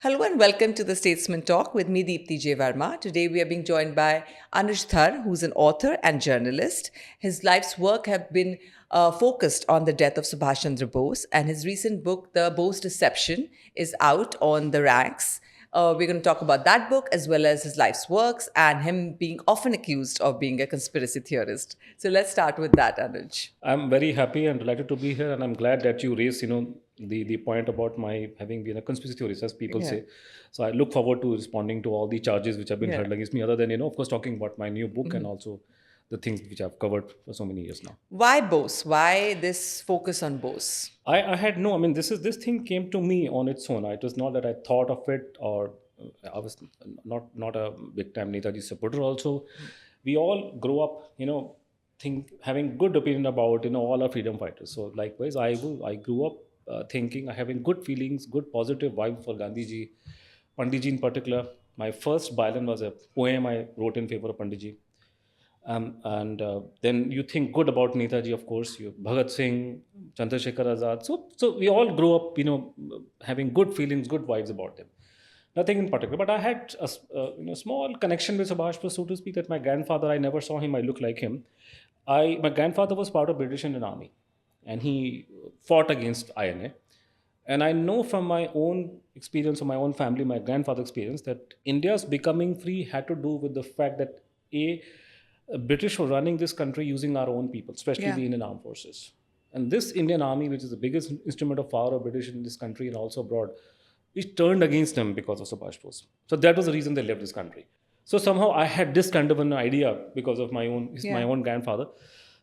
Hello and welcome to the Statesman Talk with me, Deepti J. Verma. Today we are being joined by Anuj Dhar, who's an author and journalist. His life's work have been focused on the death of Subhas Chandra Bose, and his recent book, The Bose Deception, is out on the ranks. We're going to talk about that book as well as his life's works and him being often accused of being a conspiracy theorist. So let's start with that, Anuj. I'm very happy and delighted to be here, and I'm glad that you raised, the point about my having been a conspiracy theorist, as people Yeah. say. So I look forward to responding to all the charges which have been Yeah. hurled against me, other than, of course, talking about my new book and also the things which I've covered for so many years now. Why Bose? Why this focus on Bose? I had no, I mean, this thing came to me on its own. It was not that I thought of it, or I was not a big time Netaji supporter. Also, we all grow up, think having good opinion about all our freedom fighters. So likewise, I grew up thinking, having good feelings, good positive vibe for Gandhiji, Panditji in particular. My first violin was a poem I wrote in favor of Panditji. And then you think good about Netaji, of course, you Bhagat Singh, Chandrasekhar Azad. So we all grow up, having good feelings, good vibes about them. Nothing in particular, but I had a small connection with Subhash Bose, so to speak. That my grandfather, I never saw him. I look like him. My grandfather was part of British Indian Army, and he fought against INA. And I know from my own experience, of my own family, my grandfather's experience, that India's becoming free had to do with the fact that a British were running this country using our own people, especially Yeah. the Indian Armed Forces. And this Indian Army, which is the biggest instrument of power of British in this country and also abroad, it turned against them because of Subhash Bose. So that was the reason they left this country. So somehow I had this kind of an idea because of my Yeah. own grandfather.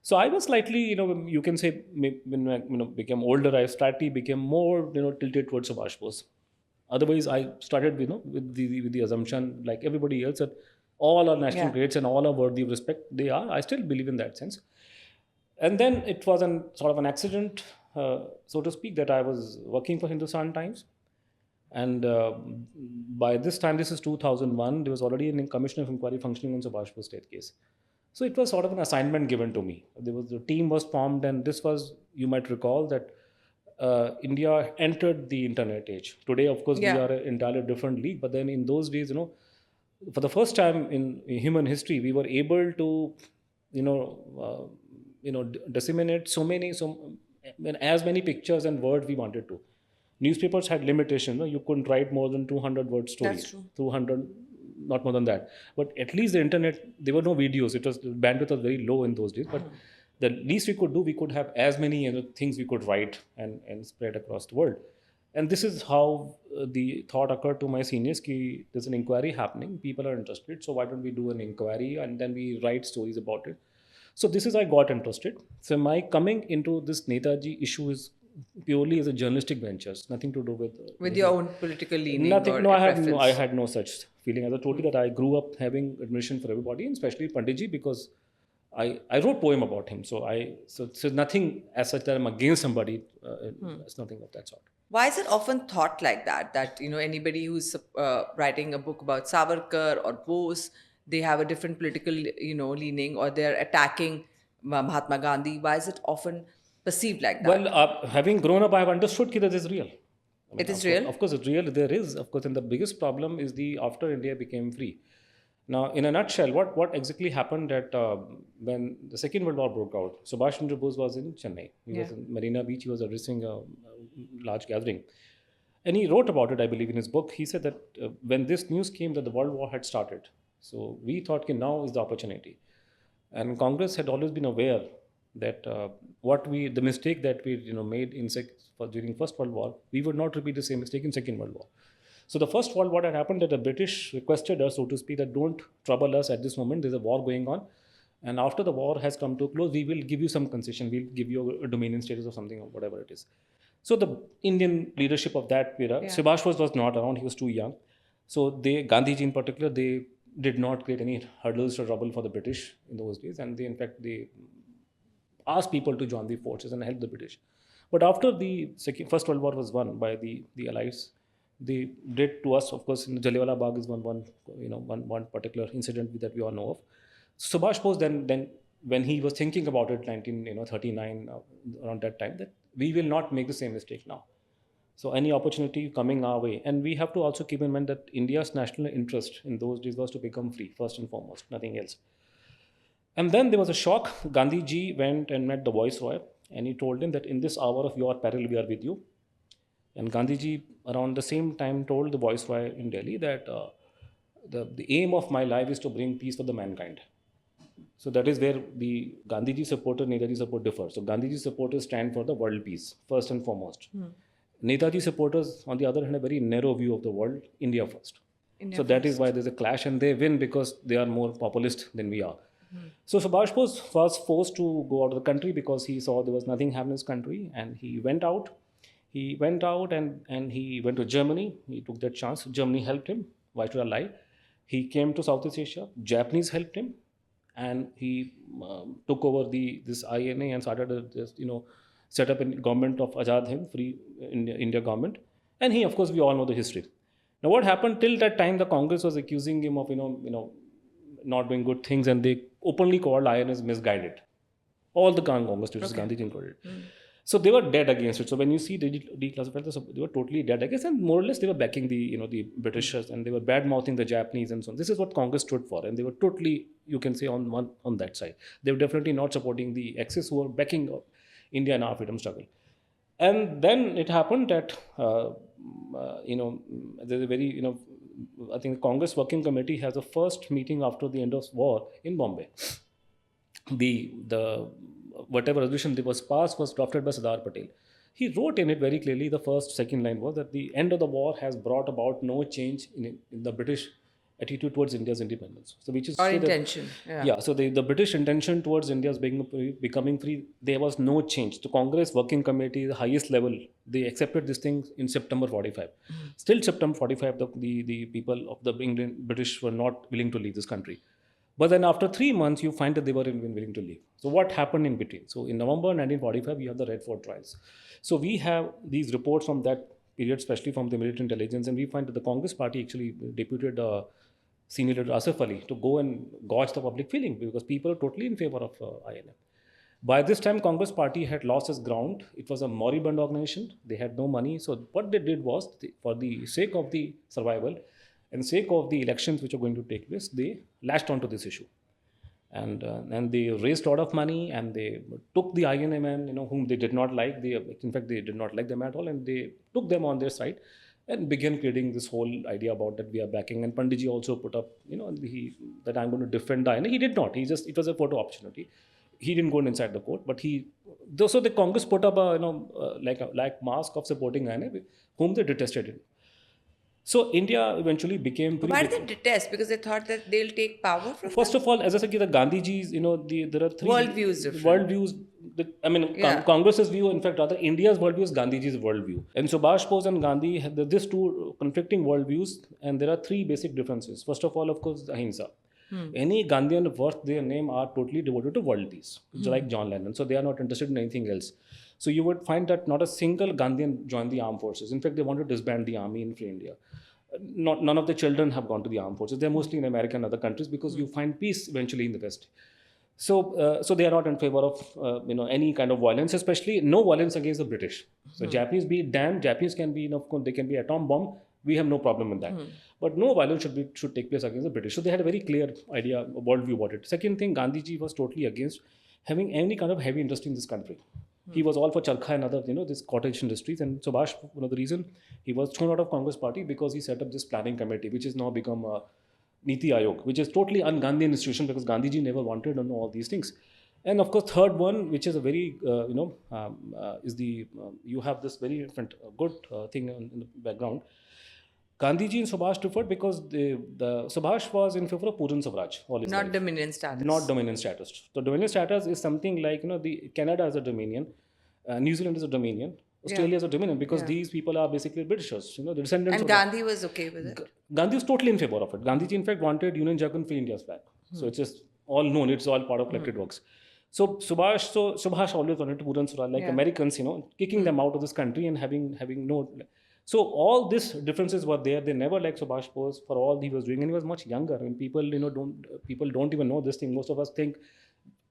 So I was slightly, you can say, when I became older, I slightly became more, tilted towards Subhash Bose. Otherwise, I started, with the assumption, like everybody else, that all are national Yeah. greats and all are worthy of respect. They are. I still believe in that sense. And then it was an sort of an accident, so to speak, that I was working for Hindustan Times, and by this time, this is 2001, there was already a commission of inquiry functioning on Subhash Bose state case. So it was sort of an assignment given to me. The team was formed, and this was, you might recall that India entered the internet age. Today, of course, we Yeah. are an entirely different league. But then in those days, for the first time in human history, we were able to, you know, disseminate as many pictures and words we wanted to. Newspapers had limitation. No? You couldn't write more than 200 word story. That's true. 200, not more than that. But at least the internet, there were no videos. It was bandwidth was very low in those days. But the least we could do, we could have as many things we could write and spread across the world. And this is how the thought occurred to my seniors: ki there's an inquiry happening, people are interested, so why don't we do an inquiry and then we write stories about it. So this is, I got interested. So my coming into this Netaji issue is purely as a journalistic venture. It's nothing to do with With your own political leaning or nothing. No, I preference. had no such feeling. As I told you, that I grew up having admiration for everybody, and especially Panditji, because I wrote poem about him. So nothing as such that I'm against somebody. It's nothing of that sort. Why is it often thought like that? That anybody who's writing a book about Savarkar or Bose, they have a different political leaning, or they're attacking Mahatma Gandhi. Why is it often perceived like that? Well, having grown up, I have understood that this is real. I mean, It is real. of course, it's real. There is, of course, and the biggest problem is the after India became free. Now, in a nutshell, what exactly happened that when the Second World War broke out, Subhash Chandra Bose was in Chennai. He was Yeah. in Marina Beach. He was addressing a large gathering, and he wrote about it, I believe, in his book. He said that when this news came that the World War had started, so we thought, okay, now is the opportunity. And Congress had always been aware that the mistake that we made during First World War, we would not repeat the same mistake in Second World War. So the First World War had happened that the British requested us, so to speak, that don't trouble us at this moment. There's a war going on, and after the war has come to a close, we will give you some concession. We'll give you a dominion status or something or whatever it is. So the Indian leadership of that era, Yeah. Subhash was not around. He was too young. So Gandhiji in particular, they did not create any hurdles or trouble for the British in those days, and in fact they asked people to join the forces and help the British. But after the First World War was won by the Allies, they did to us, of course, in the Jallianwala Bagh is one particular incident that we all know of. Subhash Bose then when he was thinking about it, 1939 around that time, that we will not make the same mistake now. So any opportunity coming our way, and we have to also keep in mind that India's national interest in those days was to become free first and foremost, nothing else. And then there was a shock. Gandhi ji went and met the Viceroy, and he told him that in this hour of your peril, we are with you. And Gandhi ji, around the same time, told the Viceroy in Delhi that the aim of my life is to bring peace for the mankind. So that is where the Gandhiji supporter, Netaji support differ. So Gandhiji supporters stand for the world peace, first and foremost. Netaji supporters, on the other hand, a very narrow view of the world, India first. India So that is first. why there's a clash, and they win because they are more populist than we are. So Subhash Bose was forced to go out of the country because he saw there was nothing happening in his country, and he went out. He went out and he went to Germany. He took that chance. Germany helped him. Why should I lie? He came to Southeast Asia. Japanese helped him, and he took over this INA and started set up a government of Azad Hind, free India government. And he, of course, we all know the history. Now, what happened till that time? The Congress was accusing him of not doing good things, and they openly called INA as misguided. All the Congress, which is Gandhi included. So they were dead against it. So when you see declassified, they were totally dead against, and more or less they were backing the Britishers, and they were bad mouthing the Japanese and so on. This is what Congress stood for, and they were totally, you can say, on that side. They were definitely not supporting the Axis, who were backing India in our freedom struggle. And then it happened that there's a very I think the Congress Working Committee has a first meeting after the end of war in Bombay. The whatever resolution that was passed was drafted by Sardar Patel. He wrote in it very clearly, the second line was that the end of the war has brought about no change in the British attitude towards India's independence. So which is Or so that- intention. Yeah. so the British intention towards India's becoming free, there was no change. The Congress Working Committee, the highest level, they accepted this thing in September 45. Still September 45, the people of the British were not willing to leave this country. But then after 3 months, you find that they were even willing to leave. So what happened in between? So in November 1945, we have the Red Fort trials. So we have these reports from that period, especially from the military intelligence, and we find that the Congress party actually deputed senior leader Asif Ali to go and gauge the public feeling, because people are totally in favor of INF. By this time, Congress party had lost its ground. It was a moribund organization. They had no money. So what they did was, for the sake of the survival and sake of the elections which are going to take place, they latched onto this issue. And they raised a lot of money, and they took the INA men, whom they did not like. In fact, they did not like them at all, and they took them on their side and began creating this whole idea about that we are backing. And Panditji also put up, that I'm going to defend the INA. He did not. It was a photo opportunity. He didn't go inside the court, but so the Congress put up like mask of supporting INA, whom they detested it. So India eventually became. Why did they detest? Because they thought that they'll take power from First of all, as I said, the Gandhiji's, there are three Worldviews different. Worldviews. Congress's view, in fact, rather India's worldview is Gandhiji's worldview. And Subhash Bose and Gandhi had these two conflicting worldviews, and there are three basic differences. First of all, of course, ahimsa. Any Gandhian worth their name are totally devoted to world peace, like John Lennon. So they are not interested in anything else. So you would find that not a single Gandhian joined the armed forces. In fact, they want to disband the army in free India. None of the children have gone to the armed forces. They're mostly in America and other countries, because you find peace eventually in the West. So they are not in favor of any kind of violence, especially no violence against the British. So Japanese be damned. Japanese can be, they can be atom bomb. We have no problem with that. But no violence should take place against the British. So they had a very clear idea, worldview about it. Second thing, Gandhiji was totally against having any kind of heavy industry in this country. He was all for charkha and other, this cottage industries. And Subhash, the reason he was thrown out of Congress party, because he set up this planning committee, which has now become Niti Ayog, which is totally un-Gandhian institution, because Gandhiji never wanted to know all these things. And of course, third one, which is a very, is you have this very different, good thing in the background. Gandhiji and Subhash differed because the Subhash was in favor of Puran Swaraj. Not dominion status. Not dominion status. So dominion status is something like, the Canada is a dominion, New Zealand is a dominion, Australia is a dominion, because these people are basically Britishers, the descendants. And Gandhi was okay with it. Gandhi was totally in favor of it. Gandhiji, in fact, wanted Union Jack and free India's flag. So it's just all known. It's all part of collected works. So Subhash always wanted to Puran Swaraj, like Americans, kicking them out of this country and having no. So all these differences were there. They never liked Subhash Bose for all he was doing, and he was much younger. And people, don't even know this thing. Most of us think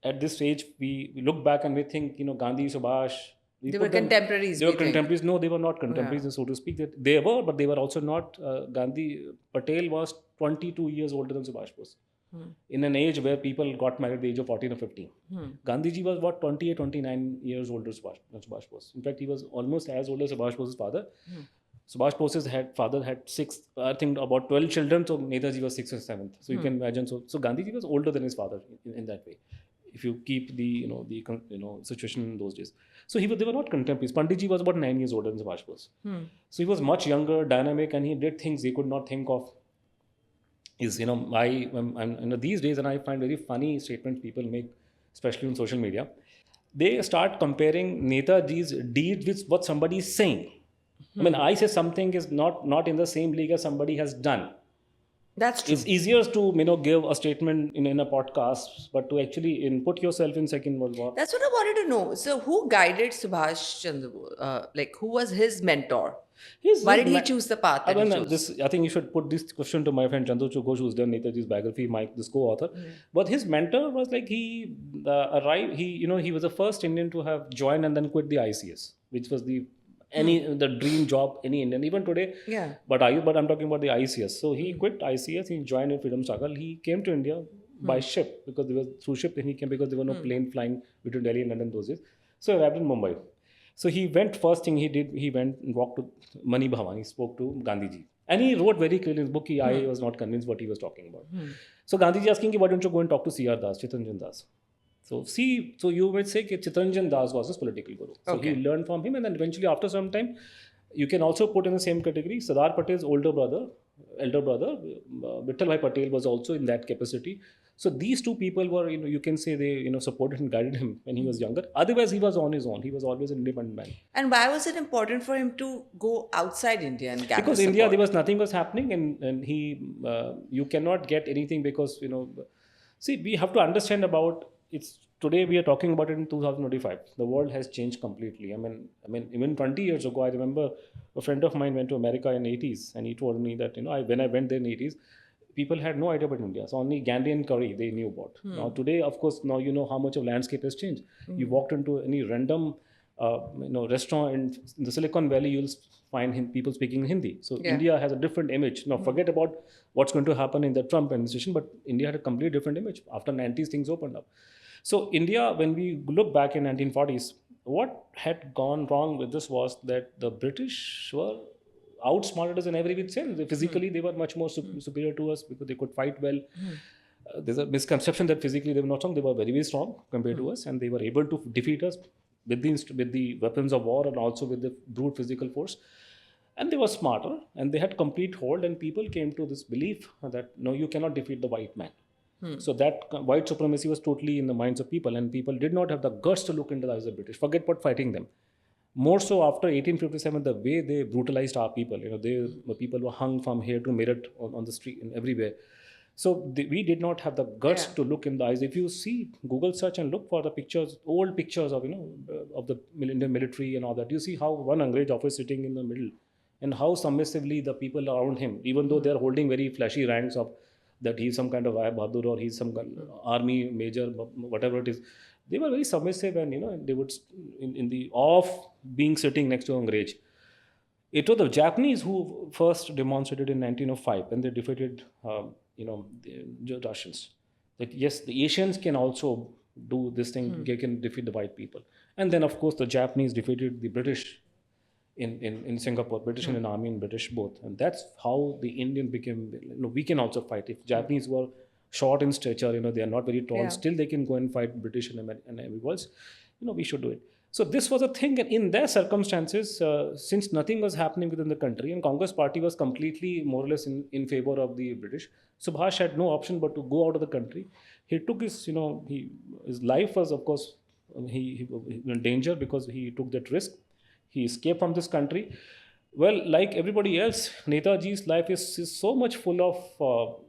at this stage, we look back and we think, Gandhi, Subhash, They were contemporaries. They were we think. contemporaries. No, they were not contemporaries, so to speak. That they were, but they were also not. Gandhi Patel was 22 years older than Subhash Bose. In an age where people got married at the age of 14 or 15. Gandhiji was what, 28, 29 years older than Subhash Bose. In fact, he was almost as old as Subhash Bose's father. Subhash Bose's father had about 12 children, so Netaji was 6th or 7th. So you can imagine. So Gandhiji was older than his father in that way. If you keep the situation in those days. So they were not contemporaries. Panditji was about 9 years older than Subhash Bose. So he was much younger, dynamic, and he did things he could not think of. These days, and I find very funny statements people make, especially on social media. They start comparing Netaji's deeds with what somebody is saying. I mean, I say something is not in the same league as somebody has done. That's true. It's easier to give a statement in a podcast, but to actually input yourself in Second World War. That's what I wanted to know. So, who guided Subhash Chandra Bose? Who was his mentor? Why did he choose the path that he chose? I think you should put this question to my friend Chandru Ghosh, who's done Netaji's biography, this co-author. But his mentor was he arrived. He was the first Indian to have joined and then quit the ICS, which was the dream job any Indian, even today. Yeah. But I'm talking about the ICS. So he quit ICS. He joined in freedom struggle. He came to India by ship because through ship. Then he came because there were no plane flying between Delhi and London those days. So he arrived in Mumbai. So he went, first thing he did, he went and walked to Mani Bhavan. He spoke to Gandhiji. And he wrote very clearly in his book, I was not convinced what he was talking about. So Gandhiji asking, why don't you go and talk to C.R. Das, Chittaranjan Das? So you might say that Chittaranjan Das was his political guru. So he learned from him, and then eventually after some time, you can also put in the same category, Sardar Patel's elder brother, Vittal Bhai Patel was also in that capacity. So these two people were, you can say they, supported and guided him when he was younger. Otherwise, he was on his own. He was always an independent man. And why was it important for him to go outside India and gather Because support? India, there was nothing was happening, and you cannot get anything because, see, we have to understand about it's. Today we are talking about it in 2025. The world has changed completely. I mean, even 20 years ago, I remember a friend of mine went to America in the 80s, and he told me that when I went there in the 80s, people had no idea about India. So only Gandhi and curry they knew about. Now today, of course, now you know how much of landscape has changed. You walked into any random restaurant in the Silicon Valley, you'll find people speaking Hindi. So India has a different image. Now forget about what's going to happen in the Trump administration, but India had a completely different image. After 90s, things opened up. So India, when we look back in 1940s, what had gone wrong with this was that the British were outsmarted us in every which sense. Physically, they were much more superior to us because they could fight well. There's a misconception that physically they were not strong. They were very, very strong compared to us, and they were able to defeat us with the weapons of war and also with the brute physical force. And they were smarter, and they had complete hold, and people came to this belief that, no, you cannot defeat the white man. So that white supremacy was totally in the minds of people, and people did not have the guts to look into the eyes of the British. Forget about fighting them. More so after 1857, the way they brutalized our people, people were hung from here to Meerut on the street and everywhere. So we did not have the guts to look in the eyes. If you see, Google search and look for the pictures, old pictures of of the Indian military and all that, you see how one Angrez officer sitting in the middle, and how submissively the people around him, even though they are holding very flashy ranks of that he's some kind of Rai Bahadur or he's some kind of army major, whatever it is, they were very submissive, and they would in the awe of being sitting next to Angrez. It was the Japanese who first demonstrated in 1905 when they defeated the Russians, that yes, the Asians can also do this thing. They can defeat the white people. And then of course the Japanese defeated the British in Singapore, British Indian Army and British both, and that's how the Indian became. We can also fight. If Japanese were short in stature, they are not very tall, still they can go and fight British and everywhere else. We should do it. So this was a thing, and in their circumstances, since nothing was happening within the country, and Congress party was completely more or less in favor of the British, Subhash had no option but to go out of the country. He took his, his life was, of course, he in danger because he took that risk. He escaped from this country. Well, like everybody else, Netaji's life is so much full of,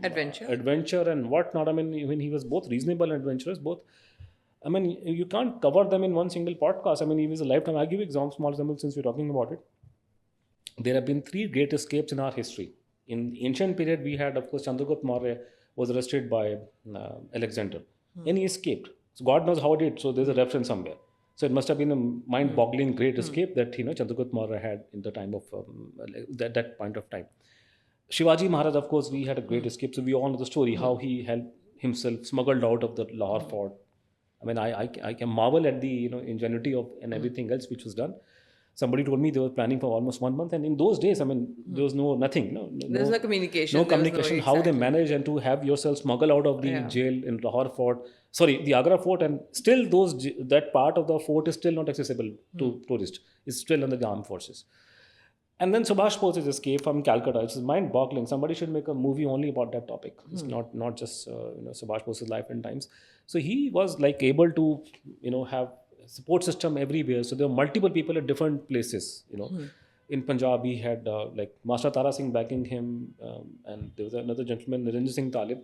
adventure and whatnot. I mean, when he was both reasonable and adventurous, both. I mean, you can't cover them in one single podcast. I mean, he was a lifetime. I'll give you a small example since we're talking about it. There have been 3 great escapes in our history. In the ancient period, we had, of course, Chandragupta Maurya was arrested by Alexander. And he escaped. So God knows how he did. So there's a reference somewhere. So it must have been a mind-boggling great escape that Chandragupta Maurya had in the time of that point of time. Shivaji Maharaj, of course, we had a great escape. So we all know the story how he helped himself smuggled out of the Lahore fort. I mean, I can marvel at the ingenuity of and everything else which was done. Somebody told me they were planning for almost 1 month, and in those days, I mean, there was nothing, There's no communication. no communication. How they manage and to have yourself smuggle out of the jail in Lahore fort, sorry, the Agra fort, and still that part of the fort is still not accessible to tourists. It's still under the armed forces. And then Subhash Bose's escape from Calcutta, it's mind-boggling. Somebody should make a movie only about that topic. It's not just Subhash Bose's life and times. So he was like able to have support system everywhere. So there were multiple people at different places. In Punjab, he had like Master Tara Singh backing him, and there was another gentleman, Niranjan Singh Talib,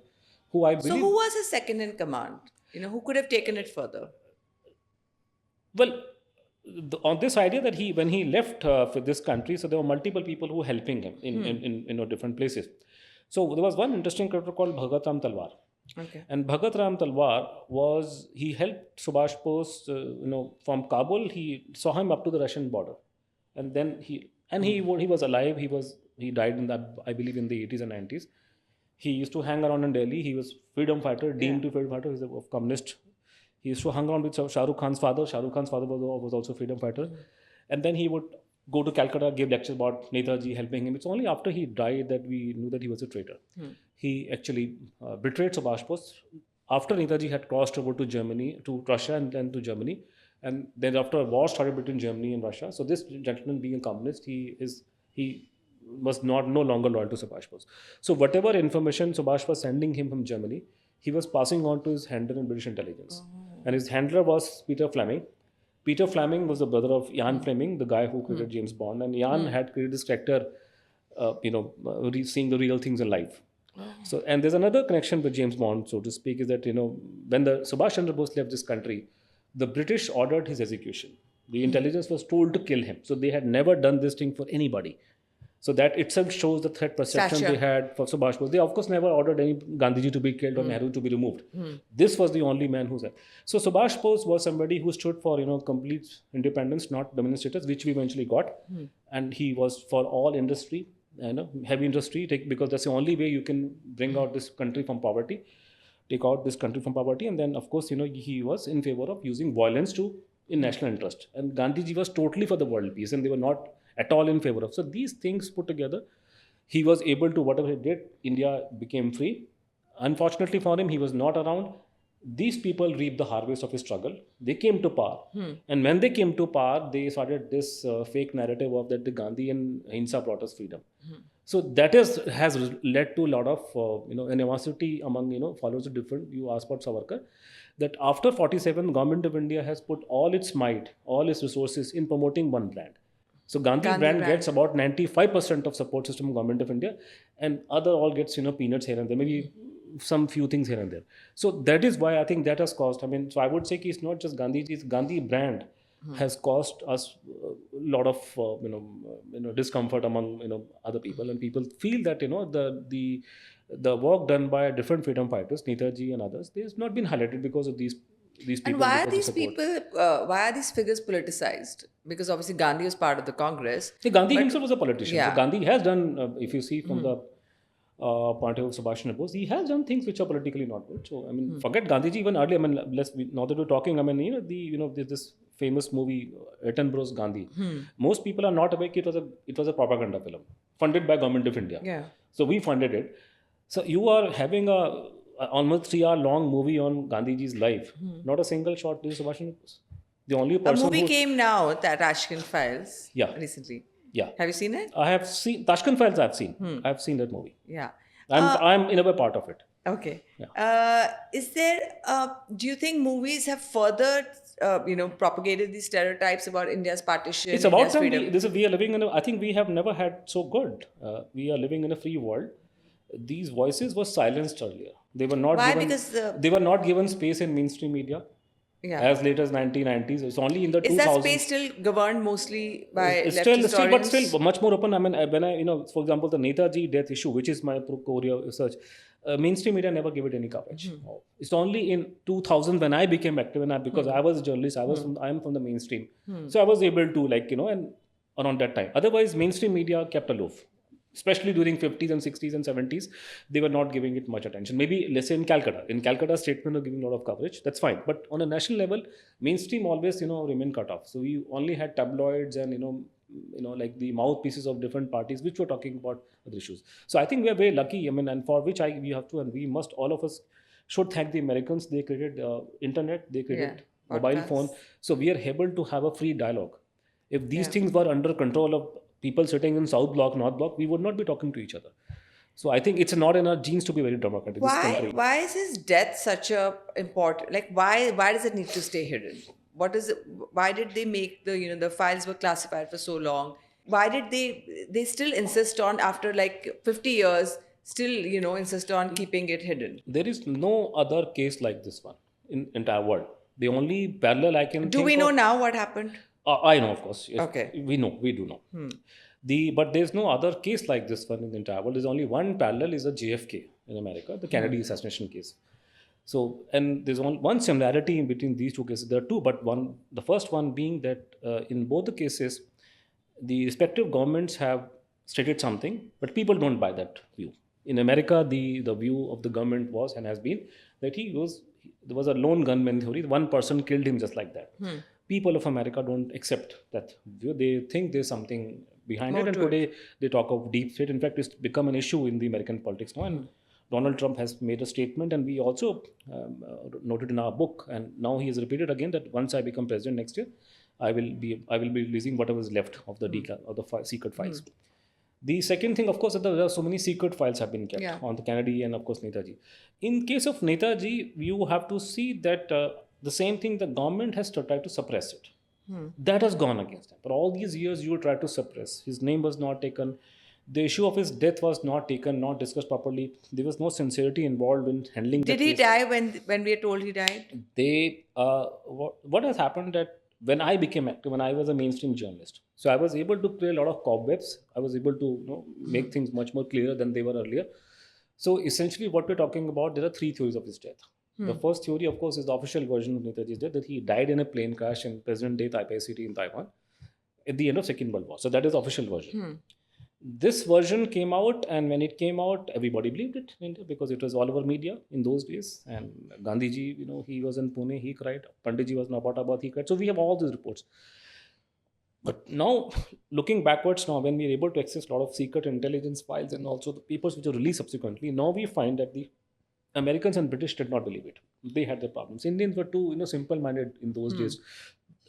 who I believe. So who was his second in command? Who could have taken it further? Well, on this idea that when he left for this country, so there were multiple people who were helping him in different places. So there was one interesting character called Bhagat Ram Talwar. Okay. And Bhagat Ram Talwar he helped Subhash Bose, from Kabul. He saw him up to the Russian border, and then he was alive. He died I believe in the 80s and 90s. He used to hang around in Delhi. He was freedom fighter, deemed to freedom fighter. He's a communist. He used to hang around with Shah Rukh Khan's father. Shah Rukh Khan's father was also a freedom fighter. And then he would go to Calcutta, give lectures about Netaji, helping him. It's only after he died that we knew that he was a traitor. He actually betrayed Subhash Bose after Netaji had crossed over to Germany, to Russia, and then to Germany. And then after a war started between Germany and Russia. So this gentleman, being a communist, he was no longer loyal to Subhash Bose. So whatever information Subhash was sending him from Germany, he was passing on to his handler in British intelligence. And his handler was Peter Fleming. Peter Fleming was the brother of Ian Fleming, the guy who created James Bond. And Ian had created this character, seeing the real things in life. So, and there's another connection with James Bond, so to speak, is that, when the Subhash Chandra Bose left this country, the British ordered his execution. The intelligence was told to kill him. So they had never done this thing for anybody. So that itself shows the threat perception they had for Subhash Bose. They, of course, never ordered any Gandhiji to be killed or Nehru to be removed. This was the only man who said. So Subhash Bose was somebody who stood for, complete independence, not dominant status, which we eventually got. And he was for all industry, heavy industry, because that's the only way you can bring out this country from poverty, take out this country from poverty. And then, of course, he was in favor of using violence in national interest. And Gandhiji was totally for the world peace, and they were not at all in favor of. So these things put together, he was able to, whatever he did, India became free. Unfortunately for him, he was not around. These people reaped the harvest of his struggle. They came to power. And when they came to power, they started this fake narrative of that the Gandhi and Hinsa brought us freedom. So that has led to a lot of animosity among followers of different. You asked about Savarkar, that after 47, government of India has put all its might, all its resources in promoting one brand. So Gandhi brand gets about 95% of support system of government of India, and other all gets peanuts here and there, maybe some few things here and there. So that is why I think that has caused. So I would say it's not just Gandhi's Gandhi brand has caused us a lot of discomfort among other people, and people feel that the work done by different freedom fighters, Netaji and others, they has not been highlighted because of these people. And why are these people? Why are these figures politicized? Because obviously Gandhi was part of the Congress. Gandhi himself was a politician. So Gandhi has done, if you see from the point of view of Subhash Chandra Bose, he has done things which are politically not good. So forget Gandhiji even earlier. Now that we're talking, there's this famous movie Attenborough's Gandhi. Most people are not aware it was a propaganda film funded by Government of India. Yeah. So we funded it. So you are having a almost 3-hour long movie on Gandhiji's life. Not a single shot is Subhash Chandra Bose. The only person. A movie came now, that Tashkent Files. Yeah. Recently. Yeah. Have you seen it? I have seen Tashkent Files. I've seen. I've seen that movie. Yeah. I'm in a way part of it. Okay. Yeah. Is there? Do you think movies have further, propagated these stereotypes about India's partition? It's about time. We are living in. I think we have never had so good. We are living in a free world. These voices were silenced earlier. They were not. Why? Given, because they were not given space in mainstream media. Yeah. as late as 1990s. It's only in the Is that 2000s. space still governed mostly by It's left but historians? still much more open. I mean, when I, for example, the Netaji death issue, which is my core research, mainstream media never gave it any coverage. It's only in 2000 when I became active, because I was a journalist, I'm from the mainstream, so I was able to, and around that time. Otherwise, mainstream media kept aloof, especially during 50s and 60s and 70s. They were not giving it much attention. Maybe let's say in Calcutta, Statesman were giving a lot of coverage. That's fine, but on a national level, mainstream always remained cut off. So we only had tabloids and like the mouthpieces of different parties which were talking about other issues. So I think we are very lucky. I mean, and for which we have to, and we must, all of us should thank the Americans. They created internet, they created mobile phone, Podcasts. so we are able to have a free dialogue. If these Yeah. things were under control of people sitting in South Block, North Block, we would not be talking to each other. So I think it's not in our genes to be very democratic. This country. Why is his death such a important, like why does it need to stay hidden? What is it, why did they make the files were classified for so long? Why did they still insist on, after like 50 years, still insist on keeping it hidden? There is no other case like this one in entire world. The only parallel I can Do think we know of, now what happened? I know, of course. Yes, Okay. we do know. But there's no other case like this one in the entire world. There's only one parallel, is a JFK in America, the Kennedy assassination case. So, and there's only one similarity in between these two cases. There are two, but the first one being that in both the cases, the respective governments have stated something, but people don't buy that view. In America, the view of the government was and has been that there was a lone gunman theory. One person killed him just like that. People of America don't accept that view. They think there's something behind it, and today they talk of deep state. In fact, it's become an issue in the American politics now, and Donald Trump has made a statement, and we also noted in our book, and now he has repeated again that once I become president next year, I will be releasing whatever is left of the secret files. The second thing, of course, that there are so many secret files have been kept on the Kennedy and of course Netaji. In case of Netaji, you have to see that the same thing, the government has tried to suppress it. That has gone against him. For all these years, you try to suppress. His name was not taken. The issue of his death was not taken, not discussed properly. There was no sincerity involved in handling. Did he die when we are told he died? What has happened that when I became active, when I was a mainstream journalist, so I was able to clear a lot of cobwebs. I was able to make things much more clearer than they were earlier. So essentially, what we're talking about, there are three theories of his death. The first theory, of course, is the official version of Netaji's death, that he died in a plane crash in present-day Taipei City in Taiwan at the end of Second World War. So that is the official version. This version came out, and when it came out, everybody believed it in India because it was all over media in those days. And Gandhiji, he was in Pune, he cried. Panditji was in Abbottabad, he cried. So we have all these reports. But now, looking backwards now, when we are able to access a lot of secret intelligence files and also the papers which are released subsequently, now we find that the Americans and British did not believe it. They had their problems. Indians were too, simple-minded in those days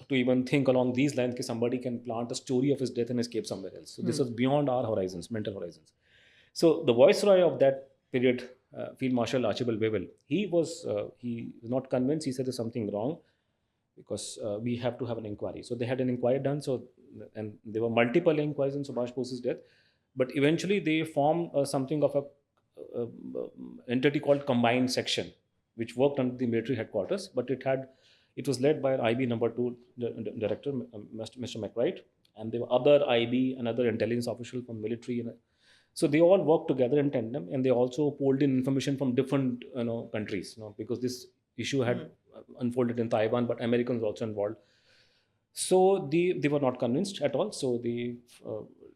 to even think along these lines that somebody can plant a story of his death and escape somewhere else. So this was beyond our horizons, mental horizons. So the viceroy of that period, Field Marshal Archibald Wavell, he was not convinced. He said there's something wrong because we have to have an inquiry. So they had an inquiry done. And there were multiple inquiries in Subhash Bose's death, but eventually they formed something of a entity called Combined Section, which worked under the military headquarters, but it was led by an IB number 2 director, Mr. McWright, and there were other IB and other intelligence officials from military. So they all worked together in tandem, and they also pulled in information from different countries, because this issue had unfolded in Taiwan, but Americans were also involved. So they were not convinced at all. So they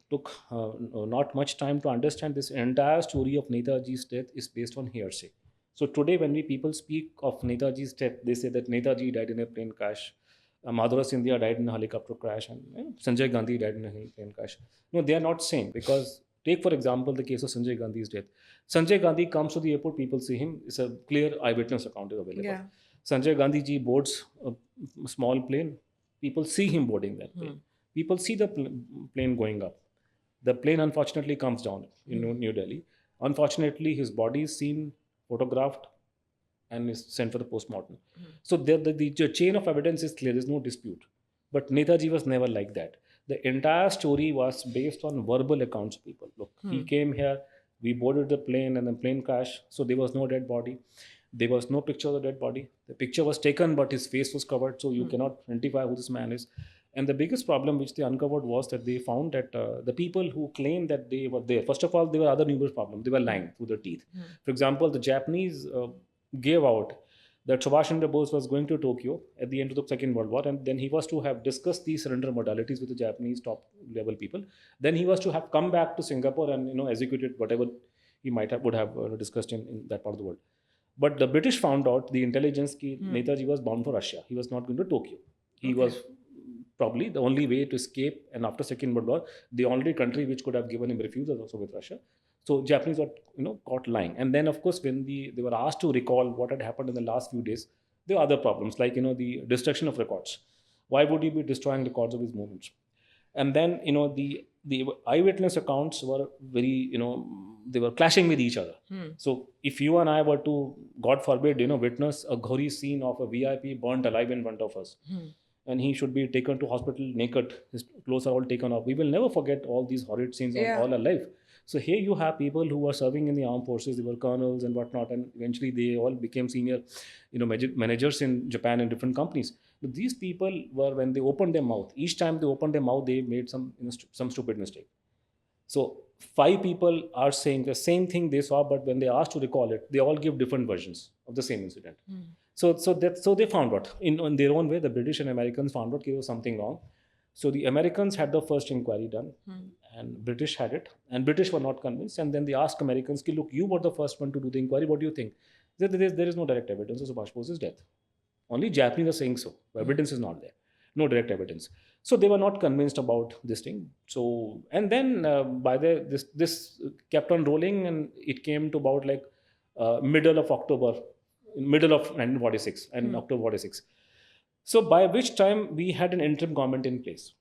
took not much time to understand this entire story of Netaji's death is based on hearsay. So today, when people speak of Netaji's death, they say that Netaji died in a plane crash, Madhura Sindhya died in a helicopter crash, and Sanjay Gandhi died in a plane crash. No, they are not same, because take for example the case of Sanjay Gandhi's death. Sanjay Gandhi comes to the airport, people see him. It's a clear eyewitness account is available. Yeah. Sanjay Gandhi ji boards a small plane. People see him boarding that plane. People see the plane going up. The plane unfortunately comes down in New Delhi. Unfortunately, his body is seen, photographed, and is sent for the postmortem. So the chain of evidence is clear. There's no dispute. But Netaji was never like that. The entire story was based on verbal accounts of people. Look, he came here, we boarded the plane, and the plane crashed, so there was no dead body. There was no picture of the dead body. The picture was taken, but his face was covered, so you cannot identify who this man is. And the biggest problem which they uncovered was that they found that the people who claimed that they were there, first of all, there were other numerous problems. They were lying through their teeth. For example, the Japanese gave out that Subhash Chandra Bose was going to Tokyo at the end of the Second World War, and then he was to have discussed these surrender modalities with the Japanese top level people. Then he was to have come back to Singapore and executed whatever he would have discussed in that part of the world. But the British found out, the intelligence, ki Netaji was bound for Russia. He was not going to Tokyo. He was probably the only way to escape. And after Second World War, the only country which could have given him refuse was also with Russia. So Japanese were caught lying. And then of course when they were asked to recall what had happened in the last few days, there were other problems like the destruction of records. Why would he be destroying records of his movements? And then the eyewitness accounts were very they were clashing with each other. So if you and I were to, God forbid, witness a gory scene of a VIP burnt alive in front of us, and he should be taken to hospital naked, his clothes are all taken off, we will never forget all these horrid scenes all our life. So here you have people who were serving in the armed forces, they were colonels and whatnot, and eventually they all became senior managers in Japan and different companies. But these people were, when they opened their mouth, each time they opened their mouth, they made some stupid mistake. So 5 people are saying the same thing they saw, but when they asked to recall it, they all give different versions of the same incident. So they found out in their own way. The British and Americans found out there was something wrong. So the Americans had the first inquiry done, and British had it, and British were not convinced. And then they asked Americans, look, you were the first one to do the inquiry. What do you think? There is no direct evidence of Subhash Bose's death. Only Japanese are saying so. Evidence is not there. No direct evidence. So they were not convinced about this thing. So, and then this kept on rolling, and it came to about like middle of October, middle of 1946 and October 46. So by which time we had an interim government in place.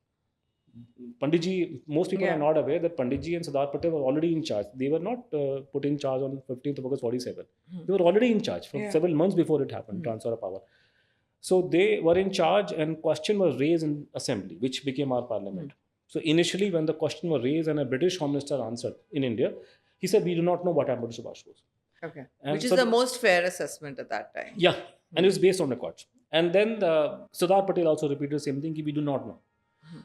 Panditji, most people are not aware that Panditji and Sardar Patel were already in charge. They were not put in charge on 15th of August 47. They were already in charge for several months before it happened, transfer of power. So they were in charge, and question was raised in assembly, which became our parliament. So initially when the question was raised and a British Home Minister answered in India, he said, we do not know what happened to Subhash Bose. Okay. Which is the most fair assessment at that time. Yeah. And it was based on records. And then Sardar Patel also repeated the same thing, we do not know.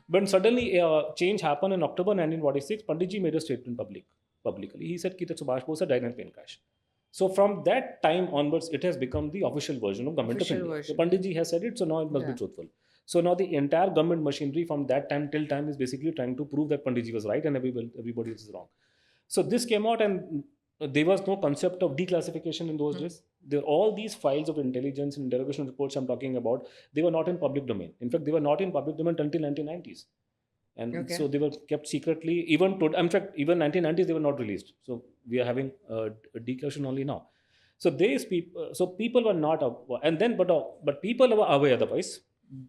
But suddenly a change happened in October 1946. Panditji made a statement publicly. He said that Subhash Bose died in a plane crash. So from that time onwards, it has become the official version of Government of India. So Panditji has said it, so now it must be truthful. So now the entire government machinery from that time till time is basically trying to prove that Panditji was right and everybody else is wrong. So this came out, and there was no concept of declassification in those days. All these files of intelligence and interrogation reports I'm talking about, they were not in public domain. In fact, they were not in public domain until 1990s. And so they were kept secretly. Even 1990s, they were not released. So we are having a declaration only now. So people were not, and then but people were aware otherwise.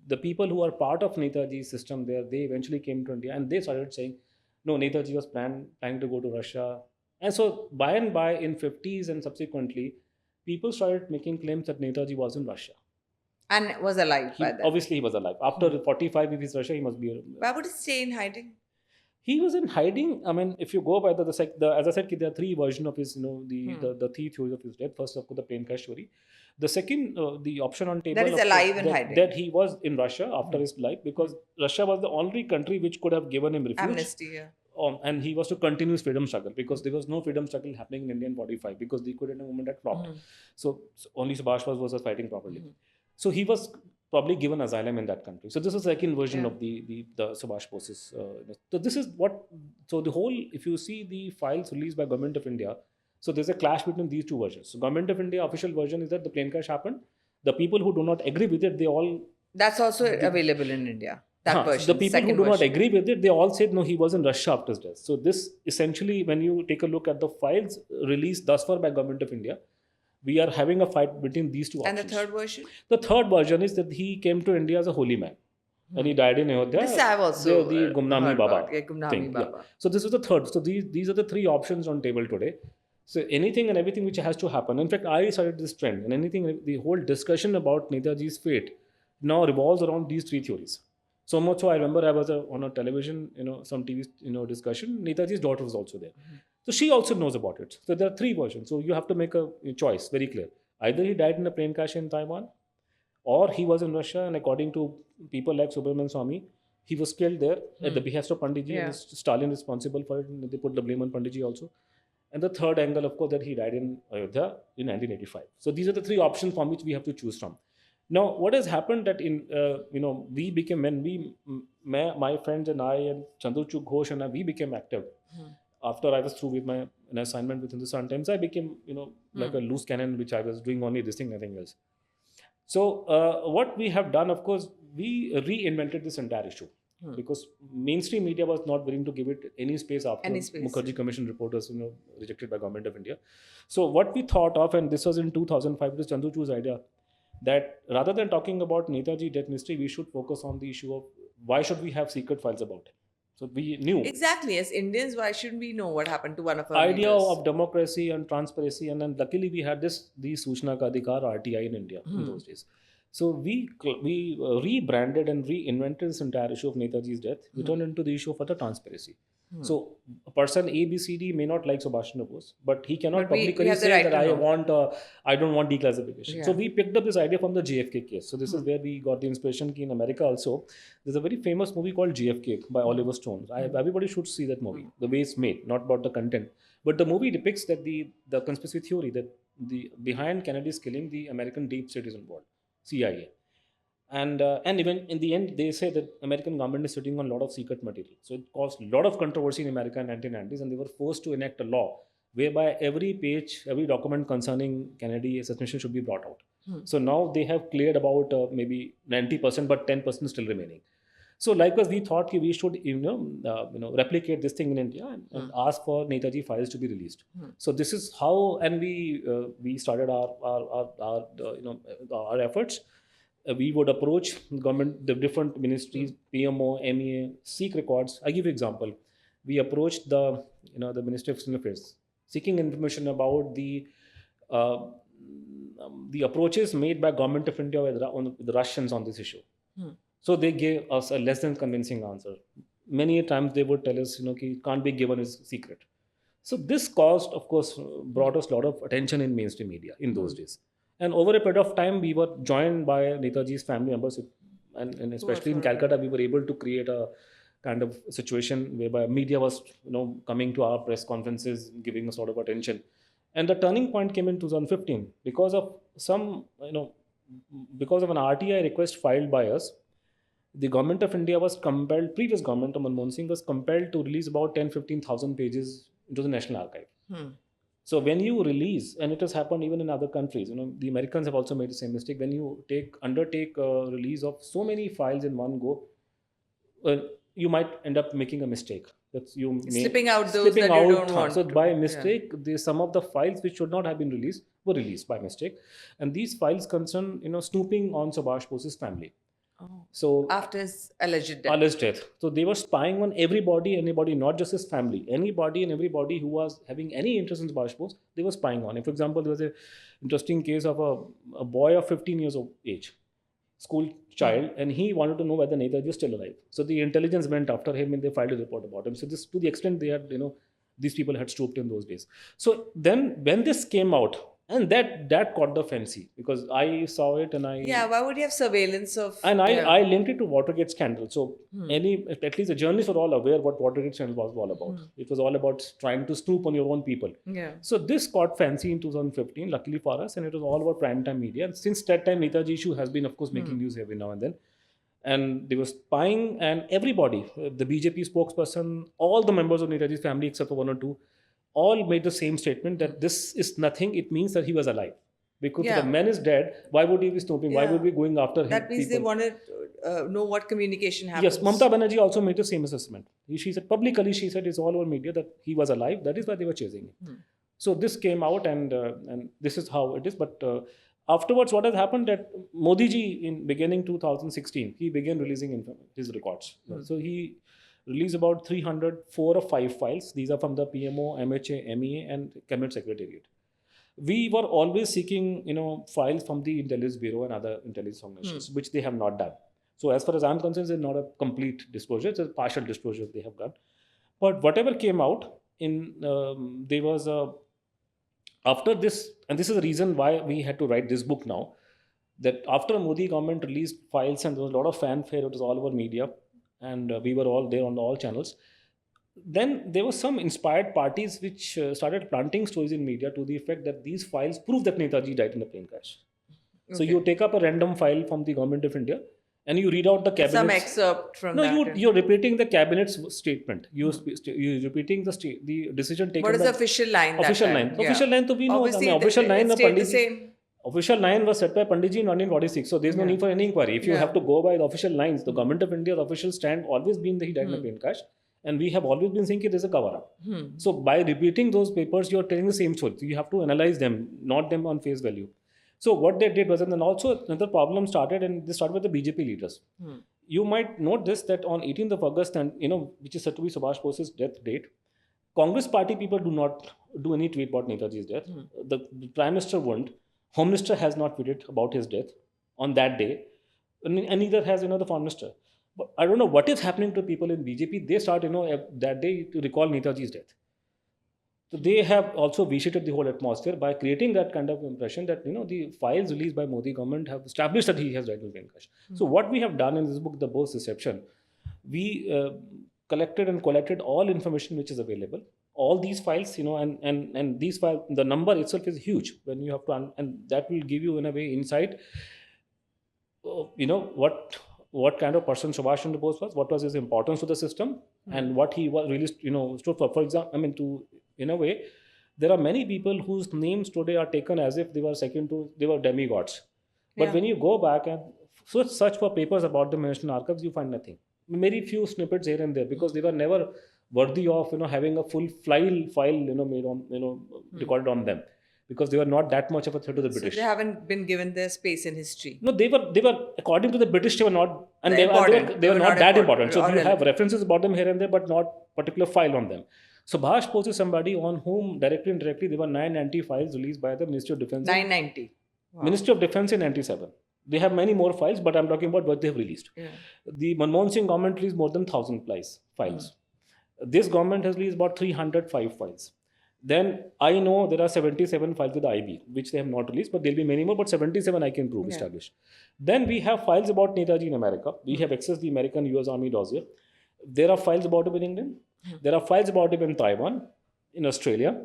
The people who are part of Netaji's system there, they eventually came to India, and they started saying, no, Netaji was planning to go to Russia. And so by and by in 50s and subsequently, people started making claims that Netaji was in Russia. And was alive by then. Obviously, he was alive. After 45, if he's Russia, he must be. Why would he stay in hiding? He was in hiding. I mean, if you go by as I said, there are 3 versions of his, the 3 theories of his death. First, of course, the plane crash story. The second, the option on table. That is alive and hiding. That he was in Russia after his life, because Russia was the only country which could have given him refuge. Amnesty, yeah. And he was to continue his freedom struggle, because there was no freedom struggle happening in India in 45, because the Equatorial movement had flopped. So only Subhash was fighting properly. So he was probably given asylum in that country. So this is the second version of the Subhash Bose's. So this is what. So the whole, if you see the files released by Government of India, so there's a clash between these 2 versions. So Government of India official version is that the plane crash happened. The people who do not agree with it, they all. That's also available in India. That version. The people who do not agree with it, they all said no, he was in Russia after his death. So this essentially, when you take a look at the files released thus far by Government of India, we are having a fight between these 2 options. And the third version? The third version is that he came to India as a holy man. And he died in Ayodhya. This I have also the Gumnami Baba. Yeah, Gumnami Baba. Yeah. So this is the third. So these are the 3 options on table today. So anything and everything which has to happen. In fact, I started this trend, and the whole discussion about Netaji's fate now revolves around these 3 theories. So much so, I remember I was on a television, some TV, discussion. Netaji's daughter was also there. So she also knows about it. So there are 3 versions. So you have to make a choice, very clear. Either he died in a plane crash in Taiwan, or he was in Russia, and according to people like Subramanian Swamy, he was killed there at the behest of Panditji, and Yeah. is Stalin responsible for it. And they put the blame on Panditji also. And the third angle, of course, that he died in Ayodhya in 1985. So these are the three options from which we have to choose from. Now, what has happened that in we became when my friends and I and Chandrachuk Ghosh and I, we became active. After I was through with my an assignment with Hindustan Times, I became like a loose cannon, which I was doing only this thing, nothing else. So what we have done, of course, we reinvented this entire issue because mainstream media was not willing to give it any space after Any space. Mukherjee Commission reporters, rejected by Government of India. So what we thought of, and this was in 2005, it was Chandrachu's idea, that rather than talking about Netaji death mystery, we should focus on the issue of why should we have secret files about him. So we knew Exactly. As Indians, why shouldn't we know what happened to one of our idea leaders? of democracy and transparency, and then luckily we had the Suchna Ka Adhikar RTI in India in those days. So we rebranded and reinvented this entire issue of Netaji's death. We turned into the issue of the transparency. So a person A, B, C, D may not like Subhash Chandra Bose, but he cannot But we publicly have the say right that to know. I don't want declassification. Yeah. So we picked up this idea from the JFK case. So this is where we got the inspiration. In America also, there's a very famous movie called JFK by Oliver Stone. Everybody should see that movie. The way it's made, not about the content, but the movie depicts that the conspiracy theory that the behind Kennedy's killing, the American deep state is involved, CIA. And even in the end, they say that American government is sitting on a lot of secret material. So it caused a lot of controversy in America in 1990s, and they were forced to enact a law whereby every page, every document concerning Kennedy assassination should be brought out. So now they have cleared about maybe 90%, but 10% still remaining. So likewise, we thought we should replicate this thing in India and ask for Netaji files to be released. So this is how, and we started our efforts. We would approach government, the different ministries, PMO, MEA, seek records. I give you example. We approached the Ministry of External Affairs, seeking information about the approaches made by Government of India with the Russians on this issue. So they gave us a less than convincing answer. Many times they would tell us, can't be given as secret. So this caused, of course, brought us a lot of attention in mainstream media in those days. And over a period of time, we were joined by Netaji's family members, and especially in Calcutta, we were able to create a kind of situation whereby media was, coming to our press conferences, giving us a lot of attention. And the turning point came in 2015 because of because of an RTI request filed by us. The Government of India was compelled, previous government of Manmohan Singh was compelled to release about 10-15,000 pages into the National Archive. So when you release, and it has happened even in other countries, the Americans have also made the same mistake. When you undertake a release of so many files in one go, you might end up making a mistake. Slipping out those that you don't want. So by mistake, some of the files which should not have been released were released by mistake, and these files concern snooping on Subhash Bose's family. So After his alleged death. So they were spying on anybody, not just his family, anybody and everybody who was having any interest in Subhash Bose, they were spying on him. For example, there was a interesting case of a boy of 15 years of age, school child, and he wanted to know whether Netaji was still alive. So the intelligence went after him and they filed a report about him. So this, to the extent they had, these people had stooped in those days. So then when this came out, and that caught the fancy because I saw it and why would you have surveillance of? And I linked it to Watergate scandal. So at least the journalists were all aware what Watergate scandal was all about. It was all about trying to snoop on your own people. Yeah. So this caught fancy in 2015, luckily for us, and it was all about primetime media. And since that time, Netaji issue has been, of course, making news every now and then. And they were spying, and everybody, the BJP spokesperson, all the members of Netaji's family, except for one or two, all made the same statement that this is nothing. It means that he was alive. Because if the man is dead, why would he be snooping? Why would we be going after him? That means they wanted to know what communication happens. Yes, Mamata Banerjee also made the same assessment. She said publicly, it's all over media that he was alive. That is why they were chasing him. So this came out, and this is how it is. But afterwards, what has happened that Modi ji in beginning 2016, he began releasing his records. So he released about 304 or 5 files. These are from the PMO, MHA, MEA, and Cabinet Secretariat. We were always seeking, files from the Intelligence Bureau and other intelligence organizations, which they have not done. So as far as I'm concerned, it's not a complete disclosure; it's a partial disclosure they have done. But whatever came out, there was a After this, and this is the reason why we had to write this book now, that after Modi government released files and there was a lot of fanfare, it was all over media, and we were all there on all channels. Then there were some inspired parties which started planting stories in media to the effect that these files prove that Netaji died in a plane crash. So Okay. you take up a random file from the government of India and you read out the cabinet. Some excerpt from No, that. you're repeating the cabinet's statement. You're repeating the decision taken. What is by the official line? That official time? line? Yeah. Official line, to we know. Obviously, Official line it of stayed the Pandit. same. Official line was set by Panditji in 1946. So there's no Yeah. need for any inquiry. If you Yeah. have to go by the official lines, the government of India's official stand always been that he died in a plane crash, and we have always been saying that there's a cover up. So by repeating those papers, you're telling the same story. So you have to analyze them, not them on face value. So what they did was, and then also another problem started, and this started with the BJP leaders. You might note this, that on 18th of August, and which is said to be Subhash Bose's death date, Congress party people do not do any tweet about Netaji's death. The Prime Minister won't. Home Minister has not tweeted about his death on that day, and neither has the Foreign Minister. But I don't know what is happening to people in BJP. They start that day to recall Netaji's death. So they have also vitiated the whole atmosphere by creating that kind of impression that the files released by Modi government have established that he has died in plane crash. So what we have done in this book, The Bose Deception, we collected and collected all information which is available. All these files, and these files, the number itself is huge when you have to, and that will give you in a way insight. What kind of person Subhash Chandra Bose was, what was his importance to the system, and what he was really stood for. For example, in a way, there are many people whose names today are taken as if they were demigods. But when you go back and search for papers about the National Archives, you find nothing. Very few snippets here and there, because they were never worthy of having a full file made on recorded on them, because they were not that much of a threat to the British. So they haven't been given their space in history. No, they were according to the British, they were not, and they were not that important. So you have references about them here and there, but not particular file on them. So Subhash Bose is somebody on whom directly and indirectly there were 990 files released by the Ministry of Defence. 990. Wow. Ministry of Defence in 97. They have many more files, but I'm talking about what they have released. Yeah. The Manmohan Singh government released more than 1,000 files. This government has released about 305 files. Then I know there are 77 files with the IB, which they have not released, but there'll be many more, but 77 I can prove, established. Then we have files about Netaji in America. We have accessed the American US Army dossier. There are files about him in England. There are files about him in Taiwan, in Australia,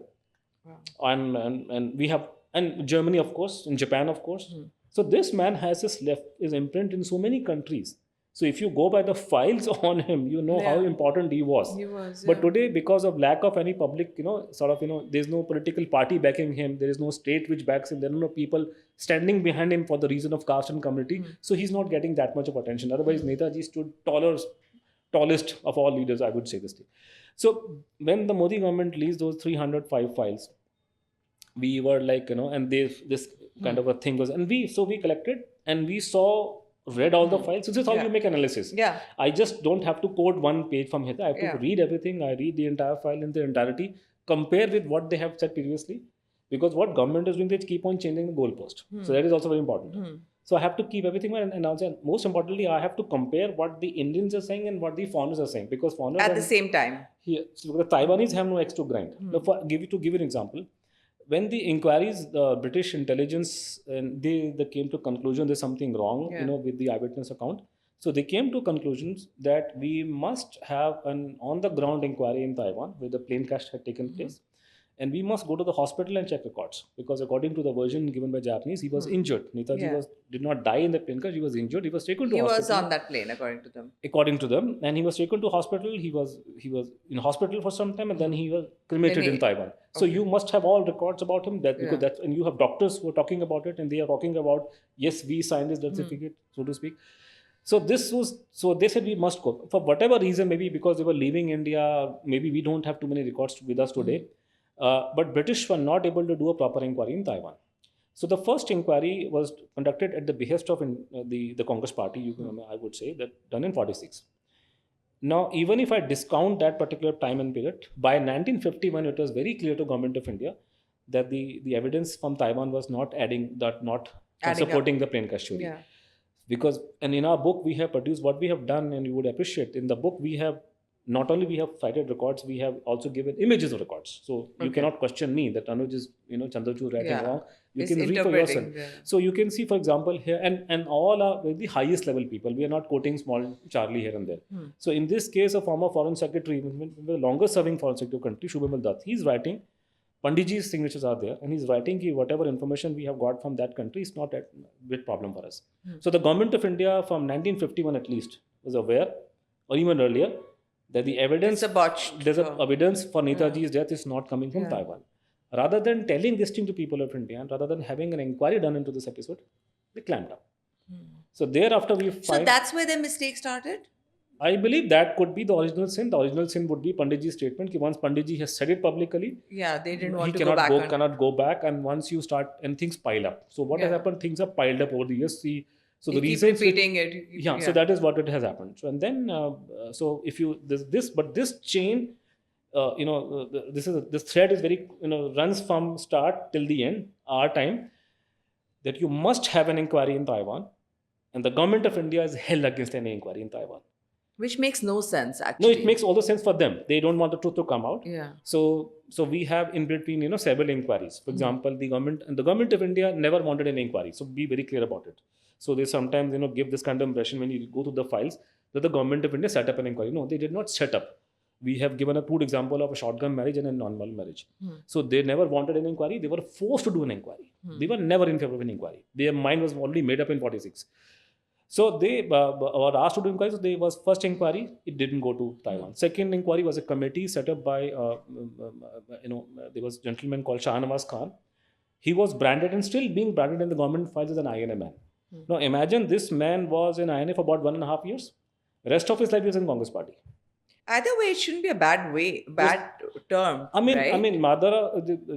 and we have, and Germany, of course, in Japan, of course. So this man has his imprint in so many countries. So if you go by the files on him, how important he was. But today, because of lack of any public, there's no political party backing him. There is no state which backs him. There are no people standing behind him for the reason of caste and community. So he's not getting that much of attention. Otherwise, Netaji stood tallest of all leaders, I would say this thing. So when the Modi government released those 305 files, we were like, and this kind of a thing was, and we collected and we read all the files. So this is how you make analysis. Yeah. I just don't have to quote one page from here. I have to read everything. I read the entire file in their entirety, compare with what they have said previously, because what government is doing, they keep on changing the goalpost. So that is also very important. So I have to keep everything and also, most importantly, I have to compare what the Indians are saying and what the foreigners are saying, because foreigners at the same time. So the Taiwanese have no axe to grind. Now, to give you an example, when the inquiries, the British intelligence, and they came to conclusion there's something wrong, with the eyewitness account. So they came to conclusions that we must have an on-the-ground inquiry in Taiwan where the plane crash had taken place. And we must go to the hospital and check records, because according to the version given by Japanese, he was injured. Netaji did not die in the plane crash. He was injured. He was taken to hospital. He was on that plane, according to them. According to them, and he was taken to hospital. He was in hospital for some time, and then he was cremated in Taiwan. So you must have all records about him. Because that's, and you have doctors who are talking about it, and they are talking about, yes, we signed this death certificate, so to speak. So they said we must go for whatever reason, maybe because they were leaving India. Maybe we don't have too many records with us today. But British were not able to do a proper inquiry in Taiwan. So the first inquiry was conducted at the behest of the Congress party, I would say, that done in 46. Now, even if I discount that particular time and period, by 1951, it was very clear to Government of India that the evidence from Taiwan was not supporting the plane crash story. Because, and in our book, we have produced what we have done, and you would appreciate. In the book, we have not only we have cited records, we have also given images of records. So you Okay. cannot question me that Anuj is, Chandrachud writing Yeah. wrong. You It's can read for yourself. interpreting the- So you can see, for example, here, and all are the highest level people. We are not quoting small Charlie here and there. So in this case, a former foreign secretary, the longest serving foreign secretary of country, Shubhamal Dutt, he's writing, Panditji's signatures are there, and he's writing ki whatever information we have got from that country is not a big problem for us. So the government of India from 1951 at least was aware, or even earlier, that the evidence, It's a botched. there's a evidence for Netaji's death is not coming from Taiwan. Rather than telling this thing to people of India, and rather than having an inquiry done into this episode, they clamped down. So thereafter we So find, that's where the mistake started? I believe that could be the original sin. The original sin would be Panditji's statement. Ki once Panditji has said it publicly, Yeah, they didn't he want to go cannot back go, on. cannot go back. And once you start, and things pile up. So what has Yeah. happened? Things have piled up over the years. So You the keep reasons, repeating it. yeah. So that is what it has happened. So and then, so if you this chain, this thread is very runs from start till the end. Our time that you must have an inquiry in Taiwan, and the government of India is hell against any inquiry in Taiwan. Which makes no sense, No, actually. it makes all the sense for them. They don't want the truth to come out. Yeah. So we have in between, several inquiries. For example, the government of India never wanted an inquiry. So be very clear about it. So they sometimes, give this kind of impression when you go through the files that the government of India set up an inquiry. No, they did not set up. We have given a good example of a shotgun marriage and a normal marriage. So they never wanted an inquiry. They were forced to do an inquiry. They were never in favor of an inquiry. Their mind was already made up in 46. So they were asked to do inquiry. So they was first inquiry. It didn't go to Taiwan. Second inquiry was a committee set up by, there was a gentleman called Shahnawaz Khan. He was branded and still being branded in the government files as an INA man. Now imagine this man was in INA for about 1.5 years. Rest of his life he was in Congress party. Either way, it shouldn't be a bad term. right? Madhara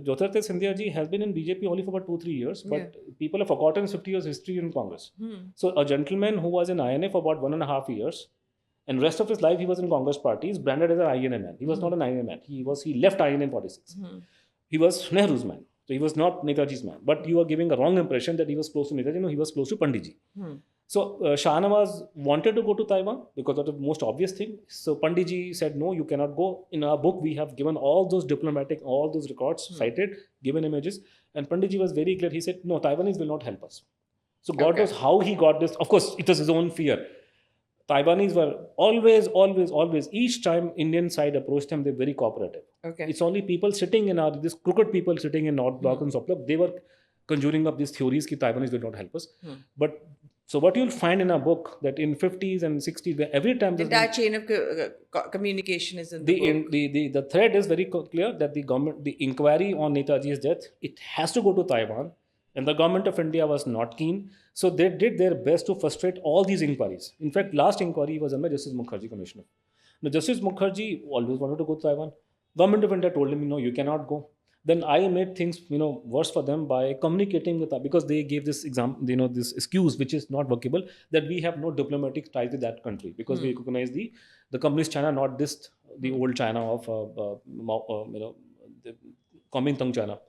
Jyotirtha Scindia ji has been in BJP only for about 2-3 years, but people have forgotten 50 years history in Congress. So a gentleman who was in INA for about 1.5 years, and rest of his life he was in Congress party, is branded as an INA man. He was not an INA man. He left INA in 46. He was Nehru's man. So he was not Netaji's man. But you are giving a wrong impression that he was close to Netaji. No, he was close to Panditji. So Shahnawaz wanted to go to Taiwan because of the most obvious thing. So Panditji said, no, you cannot go. In our book, we have given all those all those records cited, given images. And Panditji was very clear. He said, no, Taiwanese will not help us. So God knows how he got this. Of course, it was his own fear. Taiwanese were always, each time Indian side approached them, they're very cooperative. Okay. It's only people sitting in these crooked people sitting in North Block and South Block, they were conjuring up these theories that Taiwanese will not help us. But so what you'll find in our book that in 50s and 60s, where every time The entire chain of communication is in the book. the thread is very clear that the inquiry on Netaji's death, it has to go to Taiwan, and the government of India was not keen. So they did their best to frustrate all these inquiries. In fact, last inquiry was done by Justice Mukherjee Commissioner. Now, Justice Mukherjee always wanted to go to Taiwan. Government of India told him, no, you cannot go. Then I made things, worse for them by communicating with them, because they gave this example, this excuse which is not workable, that we have no diplomatic ties with that country because we recognize the communist China, not the old China of the Kuomintang China.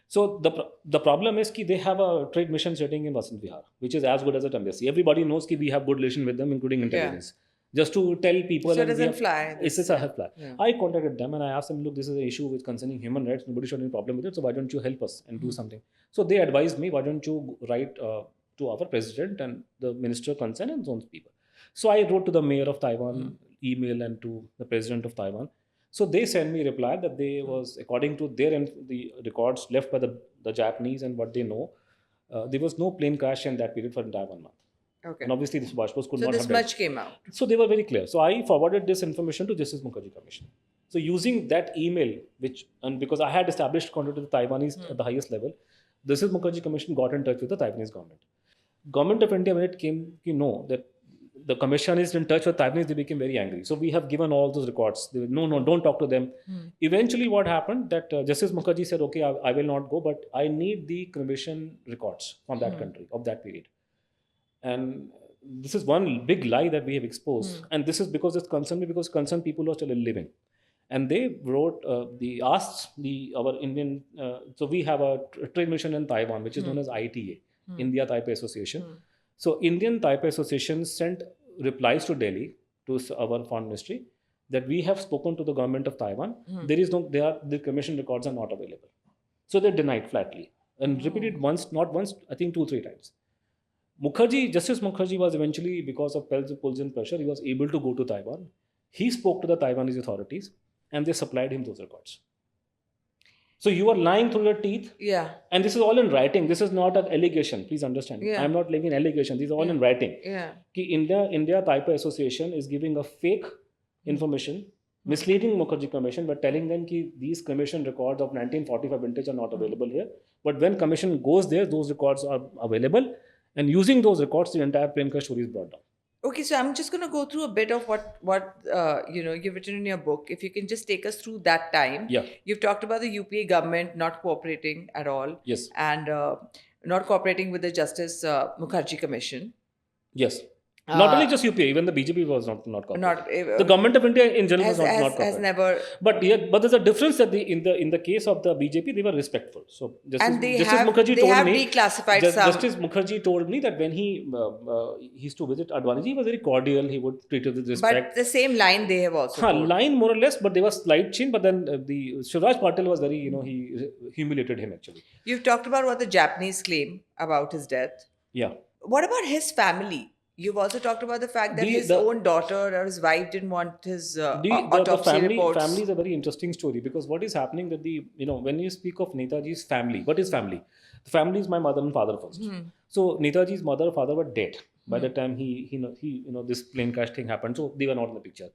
So the problem is that they have a trade mission sitting in Vasant Vihar, which is as good as an embassy. Everybody knows that we have good relation with them, including intelligence. Just to tell people, So it doesn't fly. It's just a fly. I contacted them and I asked them, look, this is an issue with concerning human rights. Nobody should have any problem with it. So why don't you help us and do something? So they advised me, why don't you write to our president and the minister concerned and those people. So I wrote to the mayor of Taiwan, email, and to the president of Taiwan. So they sent me a reply that they was, according to their the records left by the Japanese and what they know, there was no plane crash in that period for the entire 1 month. Okay. And obviously, this Subhash Bose could So not this have done. much came out. So they were very clear. So I forwarded this information to Justice Mukherjee Commission. So using that email, and because I had established contact with the Taiwanese at the highest level, Justice Mukherjee Commission got in touch with the Taiwanese government. Government of India, when it came, that the commission is in touch with Taiwanese, they became very angry. So we have given all those records. They were, no, don't talk to them. Eventually, what happened that Justice Mukherjee said, okay, I will not go, but I need the commission records from that country of that period. And this is one big lie that we have exposed, and this is because it's concerned me, because concerned people who are still living, and they wrote our Indian. So we have a trade mission in Taiwan, which is known as ITA, India Taipei Association. So Indian Taipei Association sent replies to Delhi, to our foreign ministry, that we have spoken to the government of Taiwan. There is no, the commission records are not available. So they denied flatly and repeated once, not once, I think 2-3 times. Justice Mukherjee was eventually, because of pulls and pressure, he was able to go to Taiwan. He spoke to the Taiwanese authorities and they supplied him those records. So you are lying through your teeth. Yeah. And this is all in writing. This is not an allegation. Please understand. Yeah. I'm not making allegation. These are all in writing. Yeah. Ki India Taipei Association is giving a fake information, misleading Mukherjee Commission, but telling them that these commission records of 1945 vintage are not available here. But when commission goes there, those records are available. And using those records, the entire Premka story is brought down. Okay, so I'm just going to go through a bit of what you've written in your book. If you can just take us through that time. Yeah. You've talked about the UPA government not cooperating at all. Yes. And not cooperating with the Justice Mukherjee Commission. Yes. Not only just UPA, even the BJP was not cooperating. The government of India in general was not cooperating. Has never. But there's a difference that in the case of the BJP, they were respectful. So Justice Mukherjee told me. Declassified Justice Mukherjee told me that when he used to visit Advaniji, he was very cordial. He would treat it with respect. But the same line they have also. Line more or less, but there was slight change. But then the Shivraj Patil was very, he humiliated him actually. You've talked about what the Japanese claim about his death. Yeah. What about his family? You've also talked about the fact that his own daughter or his wife didn't want his autopsy reports. Family is a very interesting story because what is happening that when you speak of Netaji's family, what is family? The family is my mother and father first. So Netaji's mother and father were dead by the time this plane crash thing happened. So they were not in the picture.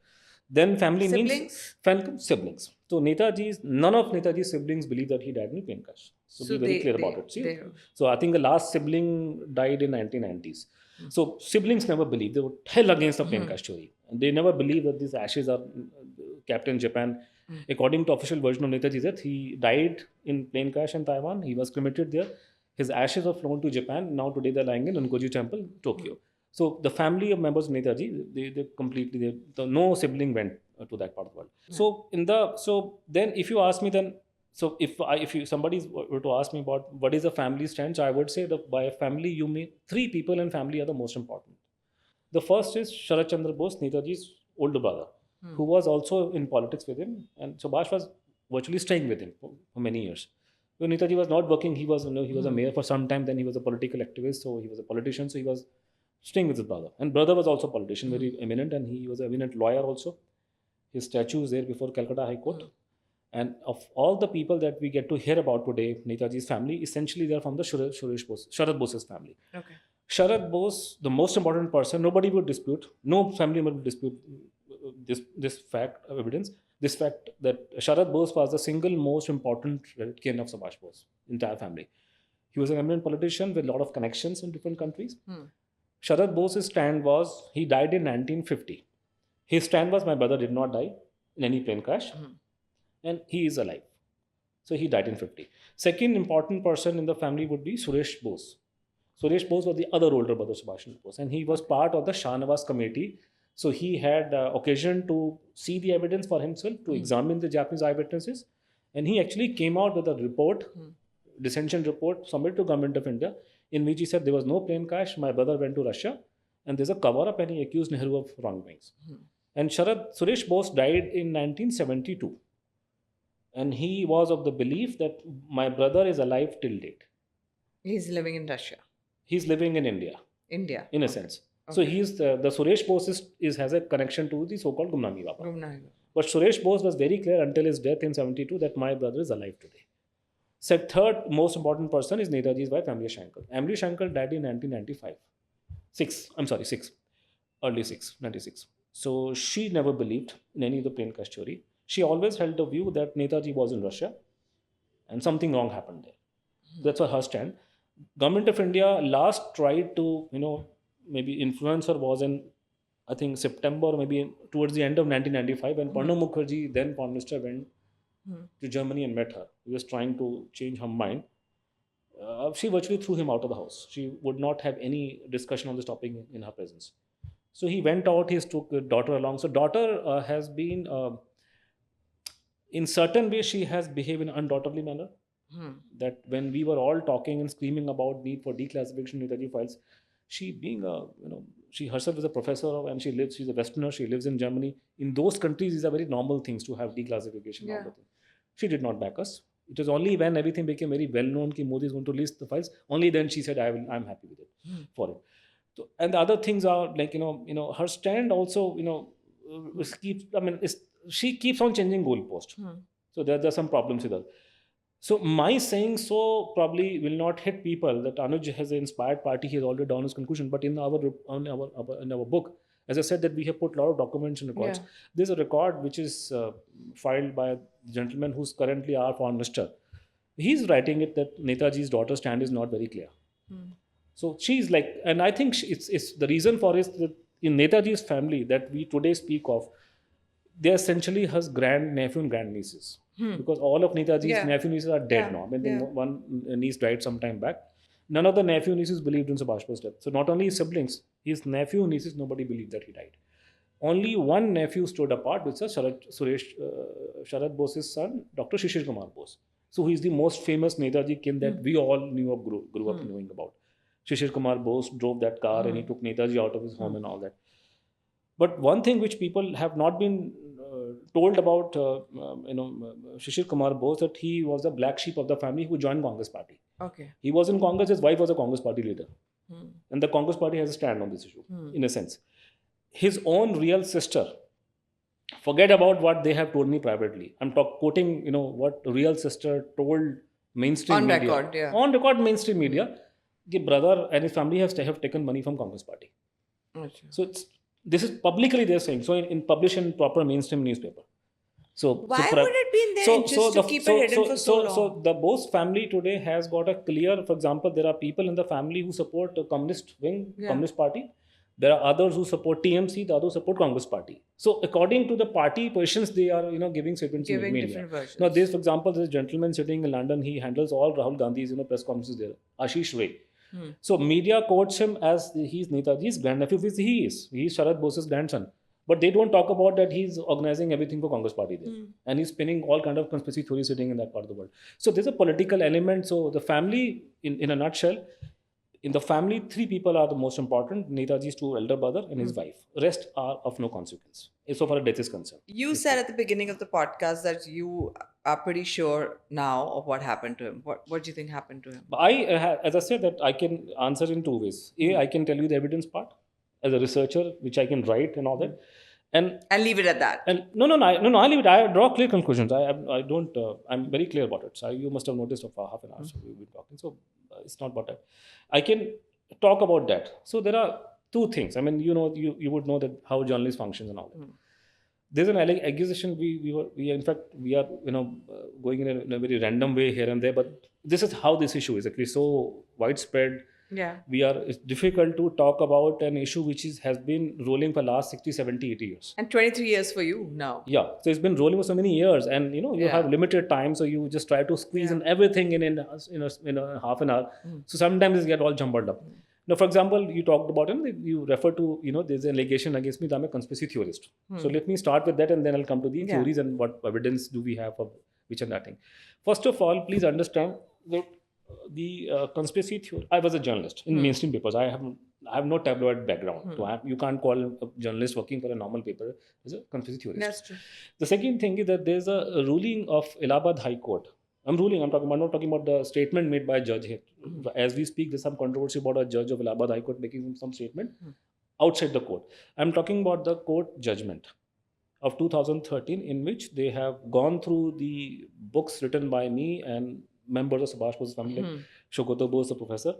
Then family means siblings. So none of Netaji's siblings believe that he died in a plane crash. So be very clear about it. So I think the last sibling died in 1990s. So siblings never believed. They were hell against the plane crash story. And they never believed that these ashes are kept in Japan. According to official version of Netaji's death, he died in plane crash in Taiwan. He was cremated there. His ashes were flown to Japan. Now today they're lying in Unkoji Temple, Tokyo. So the family of members of Netaji, they completely, no sibling went to that part of the world. So then if you ask me then, so if somebody were to ask me about what is a family stand, I would say that by a family you mean 3 people in family are the most important. The first is Sharat Chandra Bose, Netaji's older brother, who was also in politics with him, and Subhash was virtually staying with him for many years. When Netaji was not working, he was a mayor for some time. Then he was a political activist, so he was a politician. So he was staying with his brother, and brother was also a politician, very eminent, and he was an eminent lawyer also. His statue is there before Calcutta High Court. And of all the people that we get to hear about today, Netaji's family, essentially they are from the Sharat Bose's family. Okay. Sharat Bose, the most important person, nobody would dispute, no family member would dispute this fact of evidence, this fact that Sharat Bose was the single most important kin of Subhash Bose, entire family. He was an eminent politician with a lot of connections in different countries. Sharat Bose's stand was, he died in 1950. His stand was, my brother did not die in any plane crash. And he is alive. So he died in 50. Second important person in the family would be Suresh Bose. Suresh Bose was the other older brother of Subhash Chandra Bose, and he was part of the Shahnawaz committee. So he had occasion to see the evidence for himself, to examine the Japanese eyewitnesses, and he actually came out with a report, dissension report, submitted to Government of India, in which he said there was no plane crash, my brother went to Russia, and there's a cover-up, and he accused Nehru of wrongdoings. And Suresh Bose died in 1972. And he was of the belief that my brother is alive till date. He's living in Russia. He's living in India. In a sense. Okay. So he's the Suresh Bose has a connection to the so-called Gumnami Baba. But Suresh Bose was very clear until his death in 72 that my brother is alive today. So third most important person is Netaji's wife, Amli Shankar. Amli Shankar died in 1995. Early 96. So she never believed in any of the plane crash theory. She always held the view that Netaji was in Russia and something wrong happened there. That's her stand. Government of India last tried to, maybe influence her was in, I think, September, maybe towards the end of 1995, when Pranab Mukherjee, then Prime Minister, went to Germany and met her. He was trying to change her mind. She virtually threw him out of the house. She would not have any discussion on this topic in her presence. So he went out, he took his daughter along. So daughter has been... in certain ways, she has behaved in an undaughterly manner. That when we were all talking and screaming about need for declassification of Netaji files, she being a she herself is a professor and she's a Westerner, she lives in Germany. In those countries, these are very normal things to have declassification. And all the thing. She did not back us. It was only when everything became very well known that Modi is going to list the files, only then she said, I'm happy with it for it. So, and the other things are like, her stand also, she keeps on changing goalpost. So there are some problems with her. So my saying so probably will not hit people that Anuj has an inspired party. He has already drawn his conclusion. But in our book, as I said, that we have put a lot of documents and records. Yeah. There's a record which is filed by a gentleman who's currently our foreign minister. He's writing it that Netaji's daughter's stand is not very clear. So she's like, and I think it's the reason for is that in Netaji's family that we today speak of, they're essentially her grandnephew and grandnieces. Because all of Netaji's nephew nieces are dead now. I mean, one niece died some time back. None of the nephew nieces believed in Subhash Bose's death. So not only his siblings, his nephew nieces, nobody believed that he died. Only one nephew stood apart, which is Sharad Bose's son, Dr. Shishir Kumar Bose. So he's the most famous Netaji kin that we all knew of, grew up knowing about. Shishir Kumar Bose drove that car and he took Netaji out of his home and all that. But one thing which people have not been told about, Shishir Kumar Bose, that he was the black sheep of the family who joined Congress party. Okay. He was in Congress, his wife was a Congress party leader. And the Congress party has a stand on this issue, in a sense. His own real sister, forget about what they have told me privately. I'm quoting, what real sister told mainstream media. On record, yeah. On record, mainstream media. The brother and his family have taken money from Congress party. Okay. So this is publicly they're saying. So in published in proper mainstream newspaper. So why would it be in there keep it hidden for so long? So the Bose family today has got a clear, for example, there are people in the family who support the communist wing, communist party. There are others who support TMC, the others support Congress party. So according to the party positions, they are giving statements in media. Different versions. Now there's, for example, this gentleman sitting in London, he handles all Rahul Gandhi's press conferences there, Ashish Ray. So media quotes him as he's Netaji's grandnephew, which he is. He's Sharad Bose's grandson. But they don't talk about that he's organizing everything for Congress party there. And he's spinning all kind of conspiracy theories sitting in that part of the world. So there's a political element. So the family, in a nutshell, in the family, 3 people are the most important. Netaji's 2 elder brother and his wife. Rest are of no consequence, so far as death is concerned. You said at the beginning of the podcast that you are pretty sure now of what happened to him. What do you think happened to him? As I said, that I can answer in 2 ways. I can tell you the evidence part as a researcher, which I can write and all that. And leave it at that. And no, I leave it. I draw clear conclusions. I don't. I'm very clear about it. So you must have noticed for half an hour. So we've been talking. So it's not about that. I can talk about that. So there are 2 things. I mean, you would know that how journalists functions and all that. There's an accusation. We in fact we are going in a very random way here and there. But this is how this issue is actually so widespread. Yeah, it's difficult to talk about an issue which has been rolling for last 60, 70, 80 years. And 23 years for you now. Yeah, so it's been rolling for so many years, and you have limited time, so you just try to squeeze in everything in half an hour. So sometimes it get all jumbled up. Now, for example, you talked about you refer to there's an allegation against me that I'm a conspiracy theorist. So let me start with that, and then I'll come to the theories and what evidence do we have of which and that thing. First of all, please understand that the conspiracy theory. I was a journalist in mainstream papers. I have no tabloid background. So you can't call a journalist working for a normal paper as a conspiracy theorist. That's true. The second thing is that there's a ruling of Allahabad High Court. I'm not talking about the statement made by a judge here. As we speak, there's some controversy about a judge of Allahabad High Court making some statement outside the court. I'm talking about the court judgment of 2013 in which they have gone through the books written by me and members of Subhash Bose's family, like Shokoto Bose, the professor,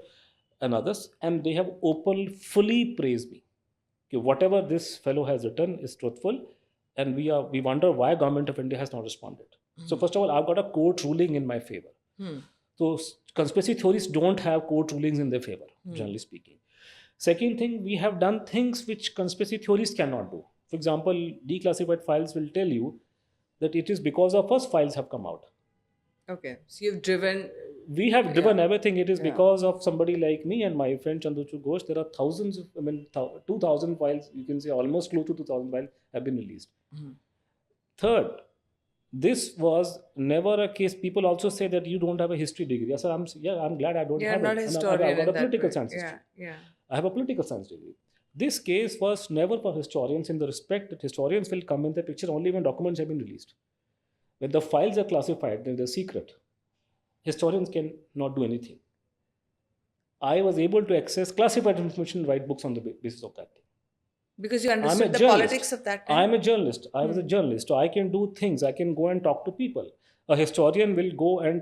and others, and they have fully praised me. Okay, whatever this fellow has written is truthful, and we wonder why government of India has not responded. So first of all, I've got a court ruling in my favor. So conspiracy theories don't have court rulings in their favor, generally speaking. Second thing, we have done things which conspiracy theories cannot do. For example, declassified files will tell you that it is because of us files have come out. Okay, so you've driven... We have driven everything. It is because of somebody like me and my friend Chandrachu Ghosh. There are thousands of, 2,000 files, you can say almost close to 2,000 files have been released. Third, this was never a case. People also say that you don't have a history degree. Yes, sir, I'm glad I don't have it. Not a historian. I've got a political science history. I have a political science degree. This case was never for historians in the respect that historians will come in the picture only when documents have been released. When the files are classified, they're secret. Historians can not do anything. I was able to access classified information and write books on the basis of that thing. Because you I'm a understood the journalist. politics of that time. I'm a journalist. I was a journalist. So I can do things. I can go and talk to people. A historian will go and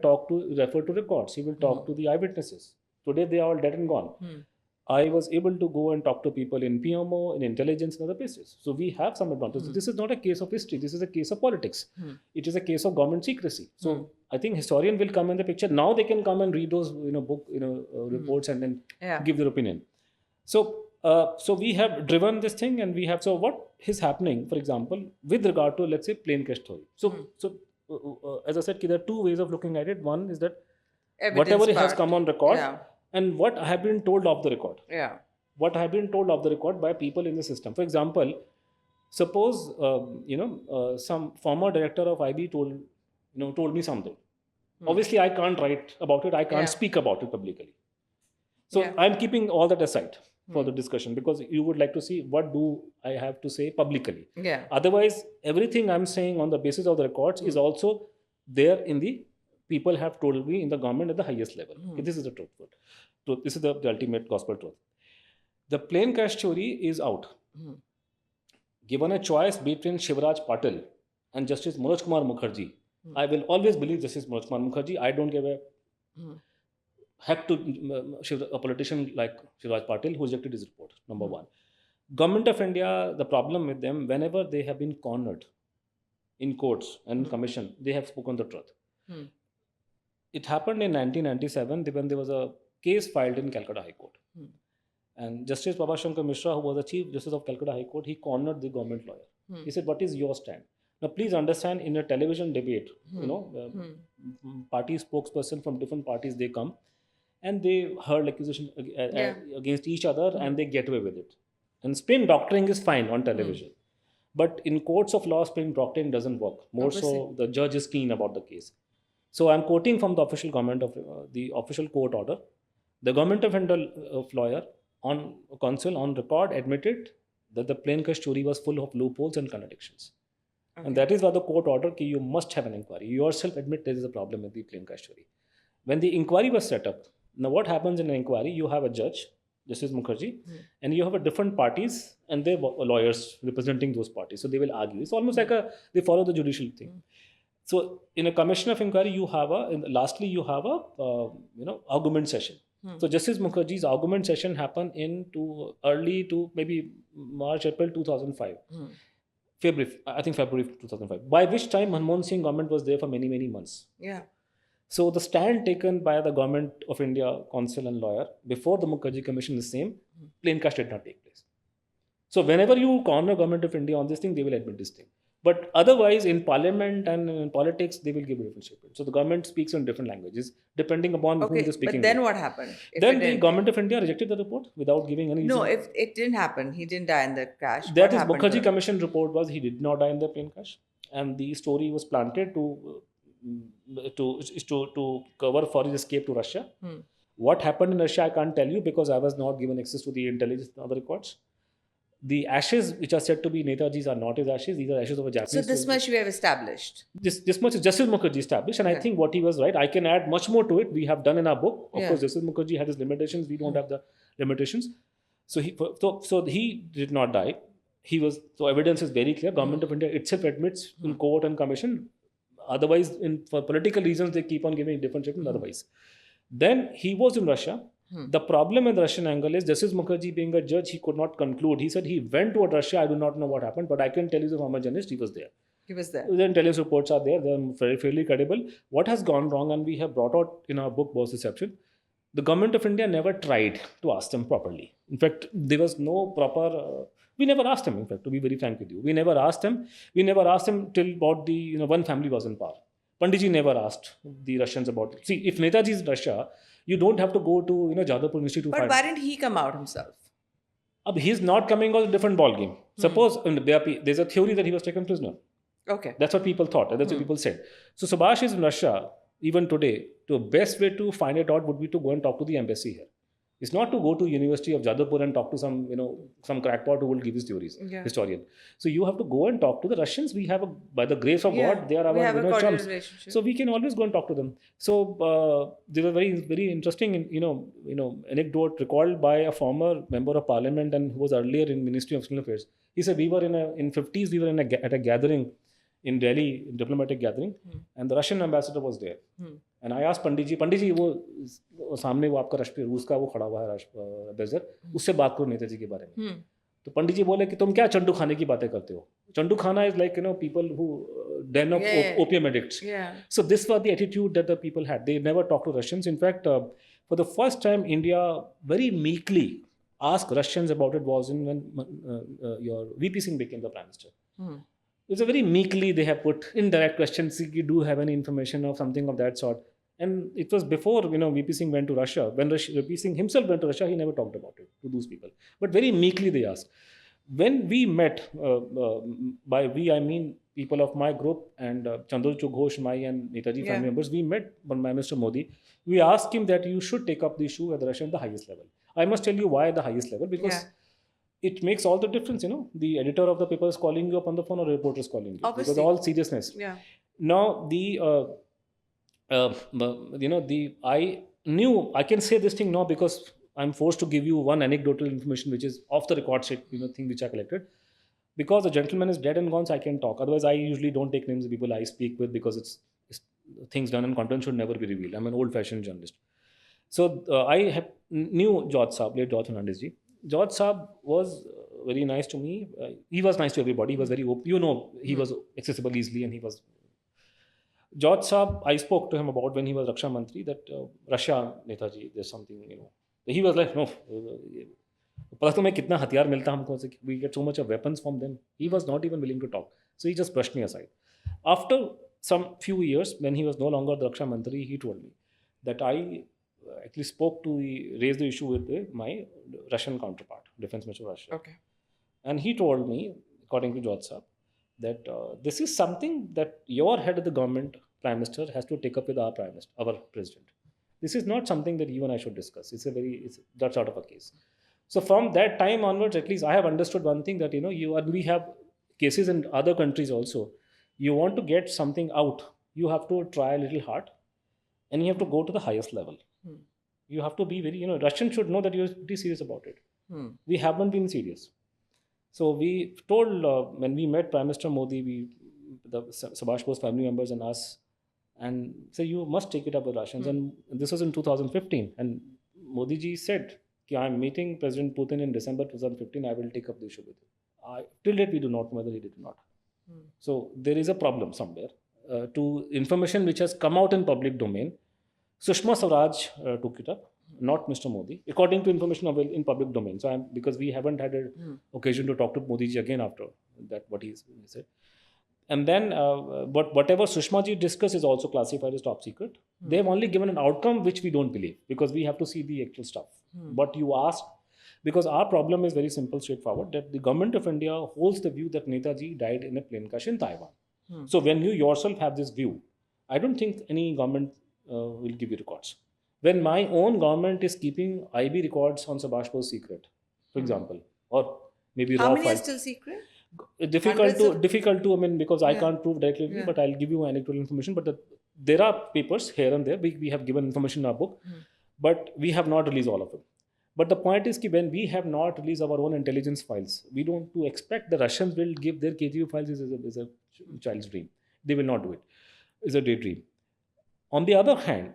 refer to records. He will talk to the eyewitnesses. Today they are all dead and gone. I was able to go and talk to people in PMO, in intelligence, and other places. So we have some advantages. This is not a case of history. This is a case of politics. It is a case of government secrecy. So I think historian will come in the picture. Now they can come and read those reports and then give their opinion. So we have driven this thing, and we have. So what is happening, for example, with regard to, let's say, plain cash theory. As I said, there are two ways of looking at it. One is that whatever has come on record, and what I have been told of the record. What I have been told of the record by people in the system. For example, suppose some former director of IB told me something. Obviously, I can't write about it. I can't speak about it publicly. So I'm keeping all that aside for the discussion, because you would like to see what do I have to say publicly. Otherwise, everything I'm saying on the basis of the records is also there in the people have told me in the government at the highest level. Okay, this is the truth. This is the ultimate gospel truth. The plain cash theory is out. Given a choice between Shivraj Patil and Justice Manoj Kumar Mukherjee, I will always believe Justice Manoj Kumar Mukherjee. I don't give a heck to a politician like Shivraj Patil who rejected his report, number one. Government of India, the problem with them, whenever they have been cornered in courts and commission, they have spoken the truth. It happened in 1997 when there was a case filed in Calcutta High Court. And Justice Babashankar Mishra, who was the Chief Justice of Calcutta High Court, he cornered the government lawyer. He said, what is your stand? Now, please understand, in a television debate, party spokesperson from different parties, they come and they hurl accusations against each other and they get away with it. And spin doctoring is fine on television. But in courts of law, spin doctoring doesn't work. More so, the judge is keen about the case. So I'm quoting from the official government of the official court order. The government of India lawyer on counsel on record admitted that the plain cash theory was full of loopholes and contradictions. And that is why the court ordered that you must have an inquiry. You yourself admit there is a problem with the plain cash theory. When the inquiry was set up, now what happens in an inquiry? You have a judge, Justice Mukherjee, and you have a different parties and their lawyers representing those parties. So they will argue. It's almost like they follow the judicial thing. So in a commission of inquiry, you have lastly you have a argument session. So Justice Mukherjee's argument session happened early to maybe March, April 2005. February 2005. By which time Manmohan Singh government was there for many, many months. So the stand taken by the government of India, counsel and lawyer, before the Mukherjee commission is the same, plain cash did not take place. So whenever you corner government of India on this thing, they will admit this thing. But otherwise, in parliament and in politics, they will give a different statement. So the government speaks in different languages, depending upon whom they're speaking. But then with. What happened? Then the government of India rejected the report without giving any reason. No, if it didn't happen, he didn't die in the crash. That is Mukherjee commission report was he did not die in the plane crash, and the story was planted to cover for his escape to Russia. What happened in Russia, I can't tell you because I was not given access to the intelligence and other records. The ashes which are said to be Netaji's are not his ashes. These are ashes of a Japanese. So this much we have established. This much is Justice Mukherjee established, and I think what he was right. I can add much more to it. We have done in our book. Of course, Justice Mukherjee had his limitations. We don't have the limitations. So he did not die. So evidence is very clear. Government of India itself admits in court and commission. Otherwise, for political reasons, they keep on giving different treatment. Otherwise, then he was in Russia. The problem in the Russian angle is Justice Mukherjee being a judge, he could not conclude. He said he went to Russia. I do not know what happened, but I can tell you, the former journalist, he was there. He was there. The intelligence reports are there. They are fairly credible. What has gone wrong, and we have brought out in our book, Boss Deception, the government of India never tried to ask them properly. In fact, there was no proper... we never asked them, in fact, to be very frank with you. We never asked them. We never asked them till about one family was in power. Panditji never asked the Russians about it. See, if Netaji is in Russia, you don't have to go to Jadavpur University to find. But why didn't he come out himself? He's not coming out, a different ball game. Suppose there's a theory that he was taken prisoner. Okay. That's what people thought. That's what people said. So Subhash is in Russia even today. The best way to find it out would be to go and talk to the embassy here. It's not to go to University of Jadavpur and talk to some crackpot who will give his theories, Yeah. historian. So you have to go and talk to the Russians. We have, by the grace of Yeah, God, they are we our have a cordial chums. relationship. So we can always go and talk to them. So there was very very interesting, anecdote recalled by a former member of parliament and who was earlier in Ministry of External Affairs. He said we were in 50s. We were at a gathering in Delhi, diplomatic gathering, and the Russian ambassador was there. And I asked Pandit ji, वो सामने वो आपका राष्ट्रीय रूस का वो खड़ा हुआ है ambassador, उससे बात करो नेताजी के बारे में. तो पंडित जी बोले कि तुम क्या चंडू खाने की बातें करते हो. चंडू खाना is like people who den of opium addicts. Yeah. So this was the attitude that the people had. They never talked to Russians. In fact, for the first time, India very meekly asked Russians about it was when your VP Singh became the prime minister. It's a very meekly they have put indirect questions. You do have any information of something of that sort. And it was before VP Singh went to Russia. When VP Singh himself went to Russia, he never talked about it to those people. But very meekly they asked. When we met, by we I mean people of my group and Chandra Ghosh, my and Netaji family members, we met Prime Minister Modi. We asked him that you should take up the issue with Russia at the highest level. I must tell you why the highest level, because it makes all the difference. The editor of the paper is calling you up on the phone or a reporter is calling you. Obviously. Because all seriousness. Yeah. Now I knew I can say this thing now because I'm forced to give you one anecdotal information which is off the record sheet, thing which I collected. Because the gentleman is dead and gone, so I can talk. Otherwise, I usually don't take names of people I speak with because it's things done and content should never be revealed. I'm an old-fashioned journalist. So I knew George Saab, late George Fernandez ji. George Saab was very nice to me. He was nice to everybody. He was very open. He was accessible easily, and he was. George Saab, I spoke to him about when he was Raksha Mantri that Russia, Netaji, there's something, He was like, no, पता तुम्हें कितना हथियार मिलता हमको से, we get so much of weapons from them. He was not even willing to talk. So he just brushed me aside. After some few years, when he was no longer the Raksha Mantri, he told me that I actually raised the issue with my Russian counterpart, Defense Minister of Russia. Okay. And he told me, according to George Saab, that this is something that your head of the government, Prime Minister, has to take up with our Prime Minister, our President. This is not something that you and I should discuss. It's that sort of a case. So from that time onwards, at least I have understood one thing that, we have cases in other countries also. You want to get something out, you have to try a little hard and you have to go to the highest level. You have to be very, Russians should know that you're pretty serious about it. We haven't been serious. So we told, when we met Prime Minister Modi, the Subhash Bose family members and us, and said, you must take it up with Russians. And this was in 2015. And Modi ji said, I'm meeting President Putin in December 2015. I will take up the issue with him. Till date, we do not know whether he did or not. So there is a problem somewhere. To information which has come out in public domain, Sushma Swaraj took it up, not Mr. Modi, according to information available in public domain. So because we haven't had an occasion to talk to Modi ji again after that, what he said. And then, but whatever Sushma ji discussed is also classified as top secret. They've only given an outcome which we don't believe because we have to see the actual stuff. But you asked, because our problem is very simple, straightforward, that the government of India holds the view that Netaji died in a plane crash in Taiwan. So when you yourself have this view, I don't think any government will give you records. When my own government is keeping IB records on Subhash Bose secret, for example, or maybe How raw many are files. still secret? Difficult to, because I can't prove directly, but I'll give you anecdotal information. But there are papers here and there. We have given information in our book, but we have not released all of them. But the point is that when we have not released our own intelligence files, we don't to expect the Russians will give their KGB files is a child's dream. They will not do it. It's a daydream. On the other hand,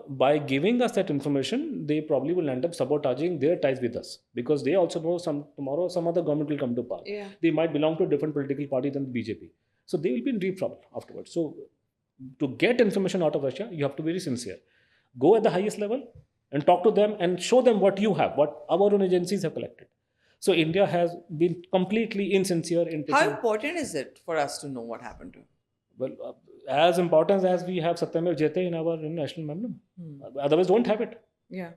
by giving us that information, they probably will end up sabotaging their ties with us because they also know tomorrow some other government will come to power. Yeah. They might belong to a different political party than the BJP. So they will be in deep trouble afterwards. So to get information out of Russia, you have to be very sincere. Go at the highest level and talk to them and show them what you have, what our own agencies have collected. So India has been completely insincere in taking... How important is it for us to know what happened to him? Well, as important as we have Satyamev Jayate in our national memoriam. Otherwise, don't have it. Yeah.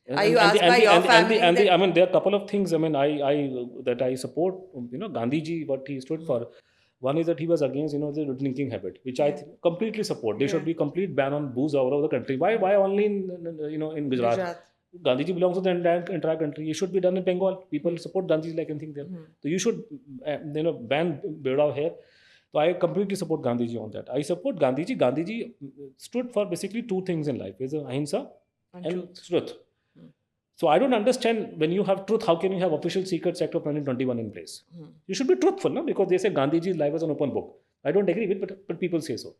And, Are you asked by your family? I mean, there are a couple of things. I mean, that I support. Gandhi ji, what he stood for. One is that he was against, the drinking habit, which I completely support. There should be complete ban on booze all over the country. Why only in Gujarat? Gujarat. Gandhiji belongs to the entire country. It should be done in Bengal. People support Gandhiji like anything there. So you should, ban Bedav here. So I completely support Gandhiji on that. I support Gandhiji. Gandhiji stood for basically two things in life: is ahimsa and truth. So I don't understand, when you have truth, how can you have Official Secrets Act of 1921 in place? You should be truthful, no? Because they say Gandhiji's life was an open book. I don't agree with, but people say so.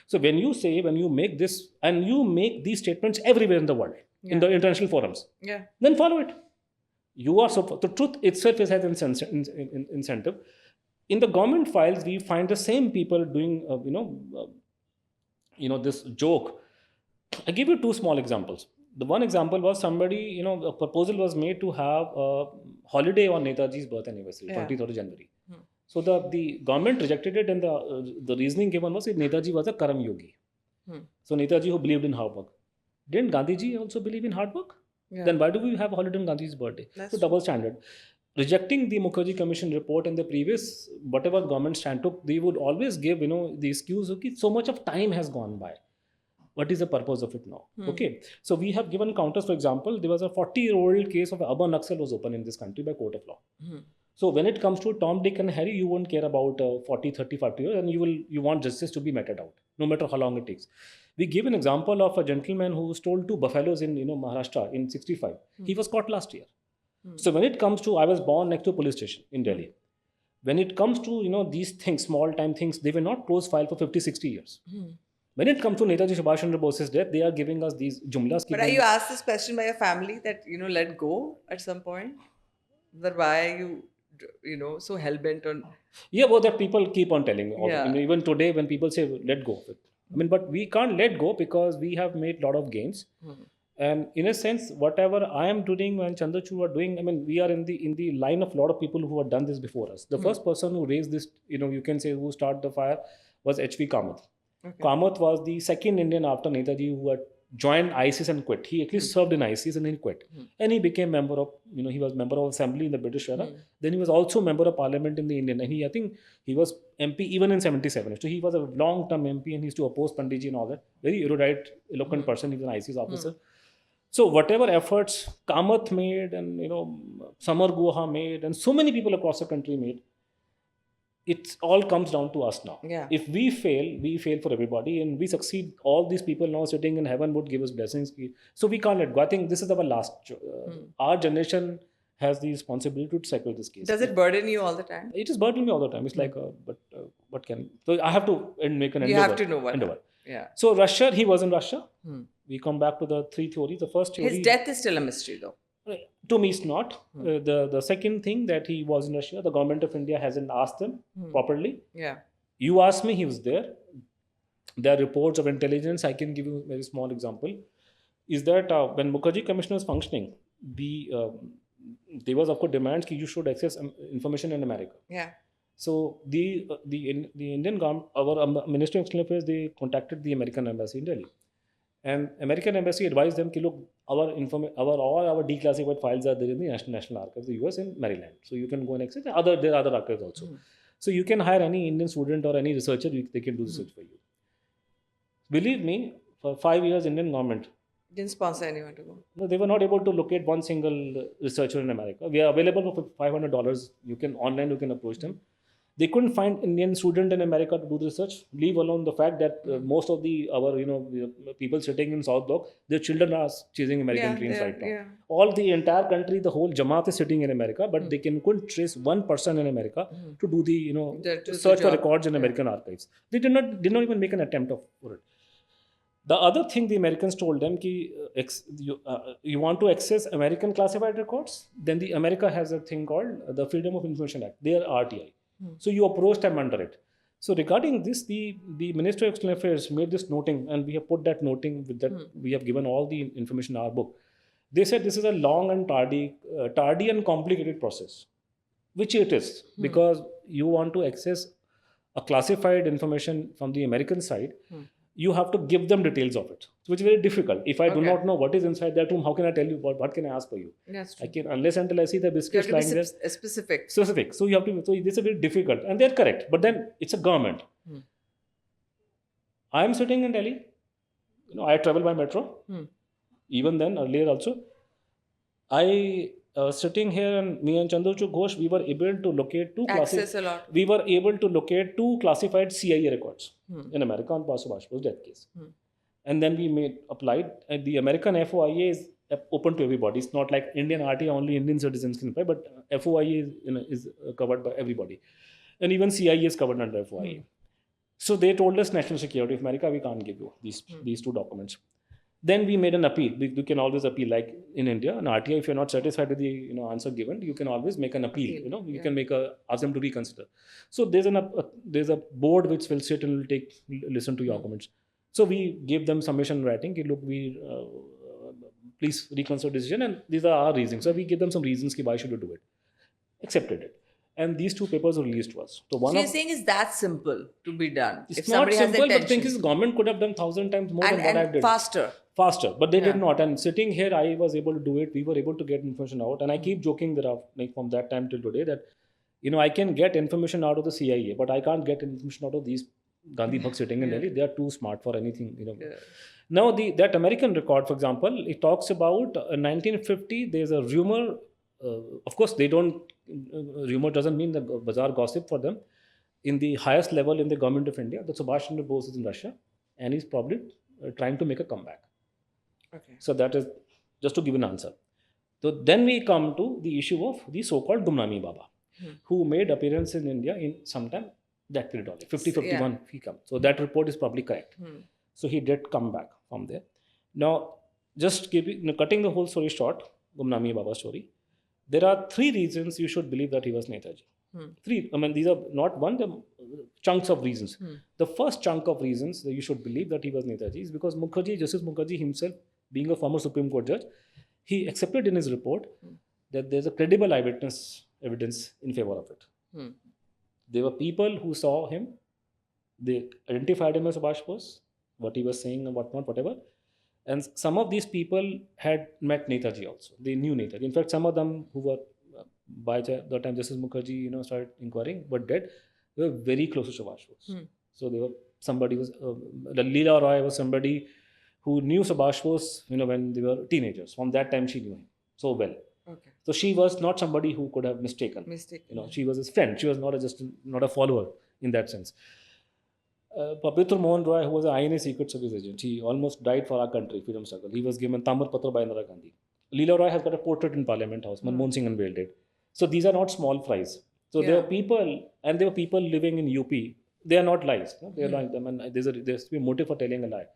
So when you make this, and you make these statements everywhere in the world, in the international forums, then follow it. You are so, the truth itself has an incentive. In the government files, we find the same people doing, this joke. I give you two small examples. The one example was somebody, a proposal was made to have a holiday on Netaji's birth anniversary, 23rd of January. So the government rejected it, and the reasoning given was that Netaji was a Karam Yogi. So Netaji who believed in hard work. Didn't Gandhiji also believe in hard work? Then why do we have a holiday on Gandhiji's birthday? So double standard. Rejecting the Mukherjee Commission report and the previous, whatever government stand took, they would always give, the excuse, okay, so much of time has gone by. What is the purpose of it now? Okay. So we have given counters. For example, there was a 40-year-old case of urban Naxal was opened in this country by court of law. So when it comes to Tom, Dick and Harry, you won't care about 40, 30, 40 years, and you want justice to be meted out, no matter how long it takes. We give an example of a gentleman who stole 2 buffaloes in Maharashtra in 65. He was caught last year. So when it comes to, I was born next to a police station in Delhi. When it comes to these things, small time things, they were not closed file for 50, 60 years. When it comes to Netaji Subhas Chandra Bose's death, they are giving us these jumlas. But are you asked this question by your family that, let go at some point? That why are you, so hell-bent on... Yeah, well, that people keep on telling me. Even today, when people say, let go of it. But we can't let go because we have made a lot of gains. And in a sense, whatever I am doing and Chandrachud are doing, we are in the line of a lot of people who have done this before us. The first person who raised this, you can say, who started the fire was H.V. Kamath. Okay. Kamath was the second Indian after Netaji who had joined ISIS and quit. He at least served in ISIS and then he quit. And he became member of, he was member of assembly in the British era. Then he was also member of parliament in the Indian. And I think he was MP even in 77. So he was a long-term MP and he used to oppose Panditji and all that. Very erudite, eloquent person. He was an ISIS officer. So whatever efforts Kamath made and, Samar Guha made and so many people across the country made, it all comes down to us now. If we fail for everybody, and we succeed, all these people now sitting in heaven would give us blessings. So we can't let go. I think this is our last. Our generation has the responsibility to settle this case. Does it burden you all the time? It is burdening me all the time. It's like, what can... So I have to make an endeavor. You have to know what. Endeavor. Yeah. So Russia, he was in Russia. We come back to the 3 theories. The first theory... His death is still a mystery though. To me, it's not. The second thing that he was in Russia, the government of India hasn't asked him properly. You asked me, he was there. There are reports of intelligence. I can give you a very small example. Is that when Mukherjee Commission was functioning, there was of course demands that you should access information in America. So the Indian government, our Ministry of External Affairs, they contacted the American Embassy in Delhi. And American Embassy advised them that, look, all our declassified files are there in the National Archives, the US in Maryland. So you can go and access. There are other archives also. So you can hire any Indian student or any researcher, they can do research for you. Believe me, for 5 years, Indian government didn't sponsor anyone to go. No, they were not able to locate one single researcher in America. We are available for $500. You can approach them. They couldn't find Indian student in America to do the research. Leave alone the fact that most of our people sitting in South Block, their children are chasing American dreams right now. All the entire country, the whole Jamaat is sitting in America, but they couldn't trace one person in America to do the search for records in American archives. They did not even make an attempt for it. The other thing the Americans told them, you want to access American classified records, then the America has a thing called the Freedom of Information Act. They are RTI. So you approach them under it. So regarding this, the Ministry of External Affairs made this noting, and we have put that noting with that. We have given all the information in our book. They said this is a long and tardy and complicated process, which it is, because you want to access a classified information from the American side. you have to give them details of it, which is very difficult. If I do Okay. not know what is inside that room, how can I tell you? What can I ask for you? That's I true. can, unless until I see the You have biscuits to be lying there. specific. Specific. So you have to. So this is very difficult, and they're correct. But then it's a government. Hmm. I am sitting in Delhi. I travel by metro. Hmm. Even then, earlier also, I sitting here, and me and Chandrachud Ghosh, we were able to locate Access a lot. we were able to locate 2 classified CIA records Hmm. in America on Subhash Bose's death case. Hmm. And then we applied, and the American FOIA is open to everybody. It's not like Indian RT, only Indian citizens can apply, but FOIA is covered by everybody. And even CIA is covered under FOIA. Hmm. So they told us, national security of America, we can't give you these 2 documents. Then we made an appeal. You can always appeal, like in India, an RTI. If you're not satisfied with the answer given, you can always make an appeal. You can ask them to reconsider. So there's a board which will sit and will listen to your comments. So we gave them submission writing. Look, we please reconsider decision, and these are our reasons. So we give them some reasons why should you do it. Accepted it, and these 2 papers were released to us. So So you're saying it's that simple to be done. it's If not somebody simple, has but the thing intention. is, government could have done 1,000 times more than what I did. Faster, but they did not. And sitting here, I was able to do it. We were able to get information out, and I keep joking that from that time till today that I can get information out of the CIA, but I can't get information out of these Gandhi Bhakt sitting in Delhi. They are too smart for anything. Now that American record, for example, it talks about 1950. There's a rumor. Of course, they don't. Rumor doesn't mean the bazaar gossip for them. In the highest level in the government of India, that Subhash Chandra Bose is in Russia, and he's probably trying to make a comeback. Okay. So that is just to give an answer. So then we come to the issue of the so-called Gumnami Baba, who made appearance in India in sometime that period only, 50-51 he come. So that report is probably correct. So he did come back from there. Now, just cutting the whole story short, Gumnami Baba story, there are 3 reasons you should believe that he was Netaji. 3. These are not one, the chunks of reasons. The first chunk of reasons that you should believe that he was Netaji is because Justice Mukherjee himself, being a former Supreme Court judge, he accepted in his report that there's a credible eyewitness evidence in favor of it. There were people who saw him, they identified him as Subhash Bose, what he was saying and whatnot, whatever. And some of these people had met Netaji also. They knew Netaji. In fact, some of them who were, by the time Justice Mukherjee started inquiring, were dead, they were very close to Subhash Bose. So they were Leela Roy was somebody who knew Subhash Bose, when they were teenagers. From that time, she knew him so well. Okay. So she was not somebody who could have mistaken. She was his friend. She was not a follower in that sense. Papitra Mohan Roy, who was an INA Secret Service agent, he almost died for our country, freedom struggle. He was given Tamar Patra by Indira Gandhi. Leela Roy has got a portrait in Parliament House. Manmohan Singh unveiled it. So these are not small fries. So there are people, and there were people living in UP. They are not lies. They are lying them, and there's to be a motive for telling a lie.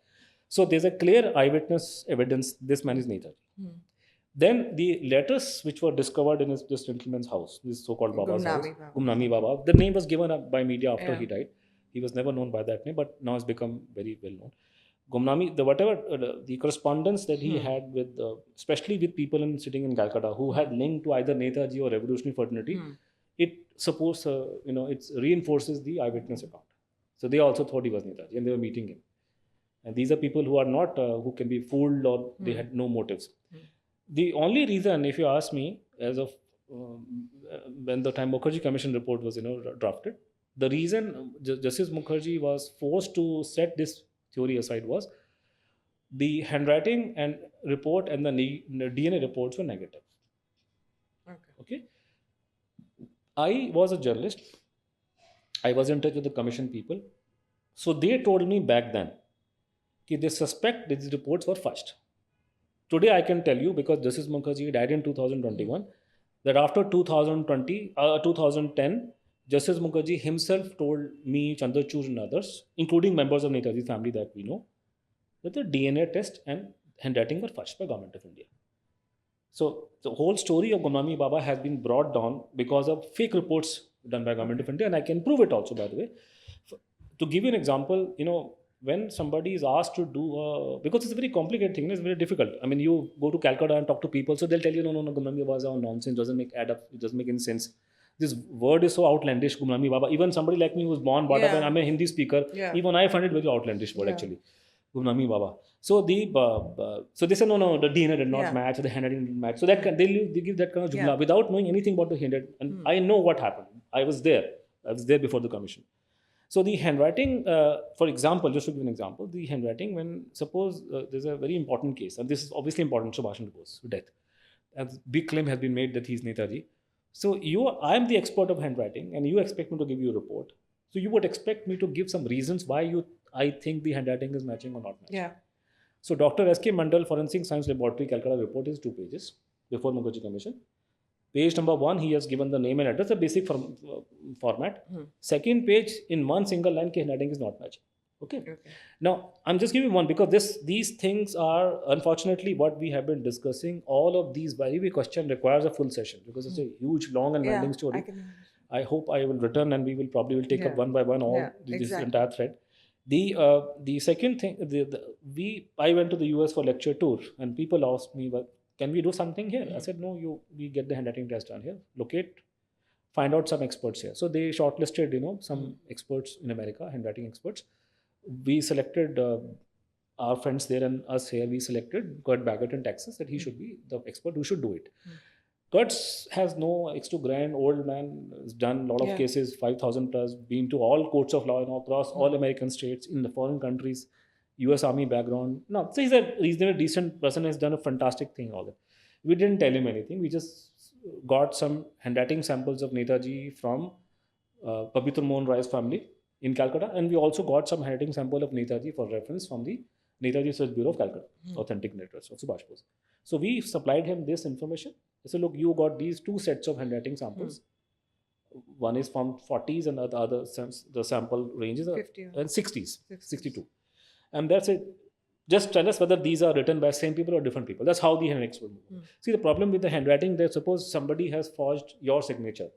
So there's a clear eyewitness evidence this man is Netaji. Then the letters which were discovered in this gentleman's house, this so-called Baba's house, Gumnami Baba. The name was given up by media after he died. He was never known by that name, but now has become very well known. Gumnami, the correspondence that he had with, especially with people sitting in Calcutta who had linked to either Netaji or revolutionary fraternity, it reinforces the eyewitness account. So they also thought he was Netaji, and they were meeting him. And these are people who are not, who can be fooled, or they had no motives. The only reason, if you ask me, as of when the time Mukherjee Commission report was drafted, the reason Justice Mukherjee was forced to set this theory aside was the handwriting and report and the DNA reports were negative. Okay. I was a journalist. I was in touch with the commission people. So they told me back then that they suspect these reports were fudged. Today I can tell you, because Justice Mukherjee died in 2021, that after 2010, Justice Mukherjee himself told me, Chandrachud and others, including members of Netaji's family that we know, that the DNA test and handwriting were fudged by Government of India. So the whole story of Gumnami Baba has been brought down because of fake reports done by Government of India, and I can prove it also, by the way. To give you an example, when somebody is asked to do, because it's a very complicated thing, it's very difficult. You go to Calcutta and talk to people, so they'll tell you, no, Gumnami Baba is all nonsense, doesn't add up, it doesn't make any sense. This word is so outlandish, Gumnami Baba. Even somebody like me who's born brought up and I'm a Hindi speaker, even I find it very outlandish word actually. Gumnami Baba. So so they said no, the DNA did not match, the handwriting didn't match. So that they give that kind of jumla without knowing anything about the handwriting. And I know what happened. I was there before the commission. So the handwriting, for example, just to give an example, the handwriting when suppose there's a very important case, and this is obviously important, Subhash Chandra Bose death. A big claim has been made that he's Netaji. So I am the expert of handwriting, and you expect me to give you a report. So you would expect me to give some reasons why I think the handwriting is matching or not matching. Yeah. So Dr. S.K. Mandal Forensic Science Laboratory Calcutta report is 2 pages before Mukherjee Commission. Page number 1, he has given the name and address, a basic format. Second page, in one single line, handwriting is not matching. Okay. Now, I'm just giving one because these things are unfortunately what we have been discussing. All of these very question requires a full session because it's a huge, long and winding story. I hope I will return and we will probably take up one by one all this entire thread. The second thing, I went to the US for lecture tour and people asked me, well, can we do something here? I said, no, we get the handwriting test done here. Locate, find out some experts here. So they shortlisted, some experts in America, handwriting experts. We selected our friends there and us here. We selected Kurt Baggett in Texas that he should be the expert who should do it. Kurt has no X2 grand, old man, has done a lot of cases, 5,000 plus, been to all courts of law across all American states, in the foreign countries, US Army background. No, so he's a reasonably decent person, has done a fantastic thing, all that. We didn't tell him anything. We just got some handwriting samples of Netaji from Pabitr Mohan Rai's family in Calcutta, and we also got some handwriting sample of Netaji for reference from the Netaji Search Bureau of Calcutta, authentic letters of Subhash Bose. So we supplied him this information. I said, look, you got these 2 sets of handwriting samples. One is from 40s and the other the sample ranges are 50 and 60s, 62. And that's it. Just tell us whether these are written by same people or different people. That's how the handwriting would move. See, the problem with the handwriting, that suppose somebody has forged your signature.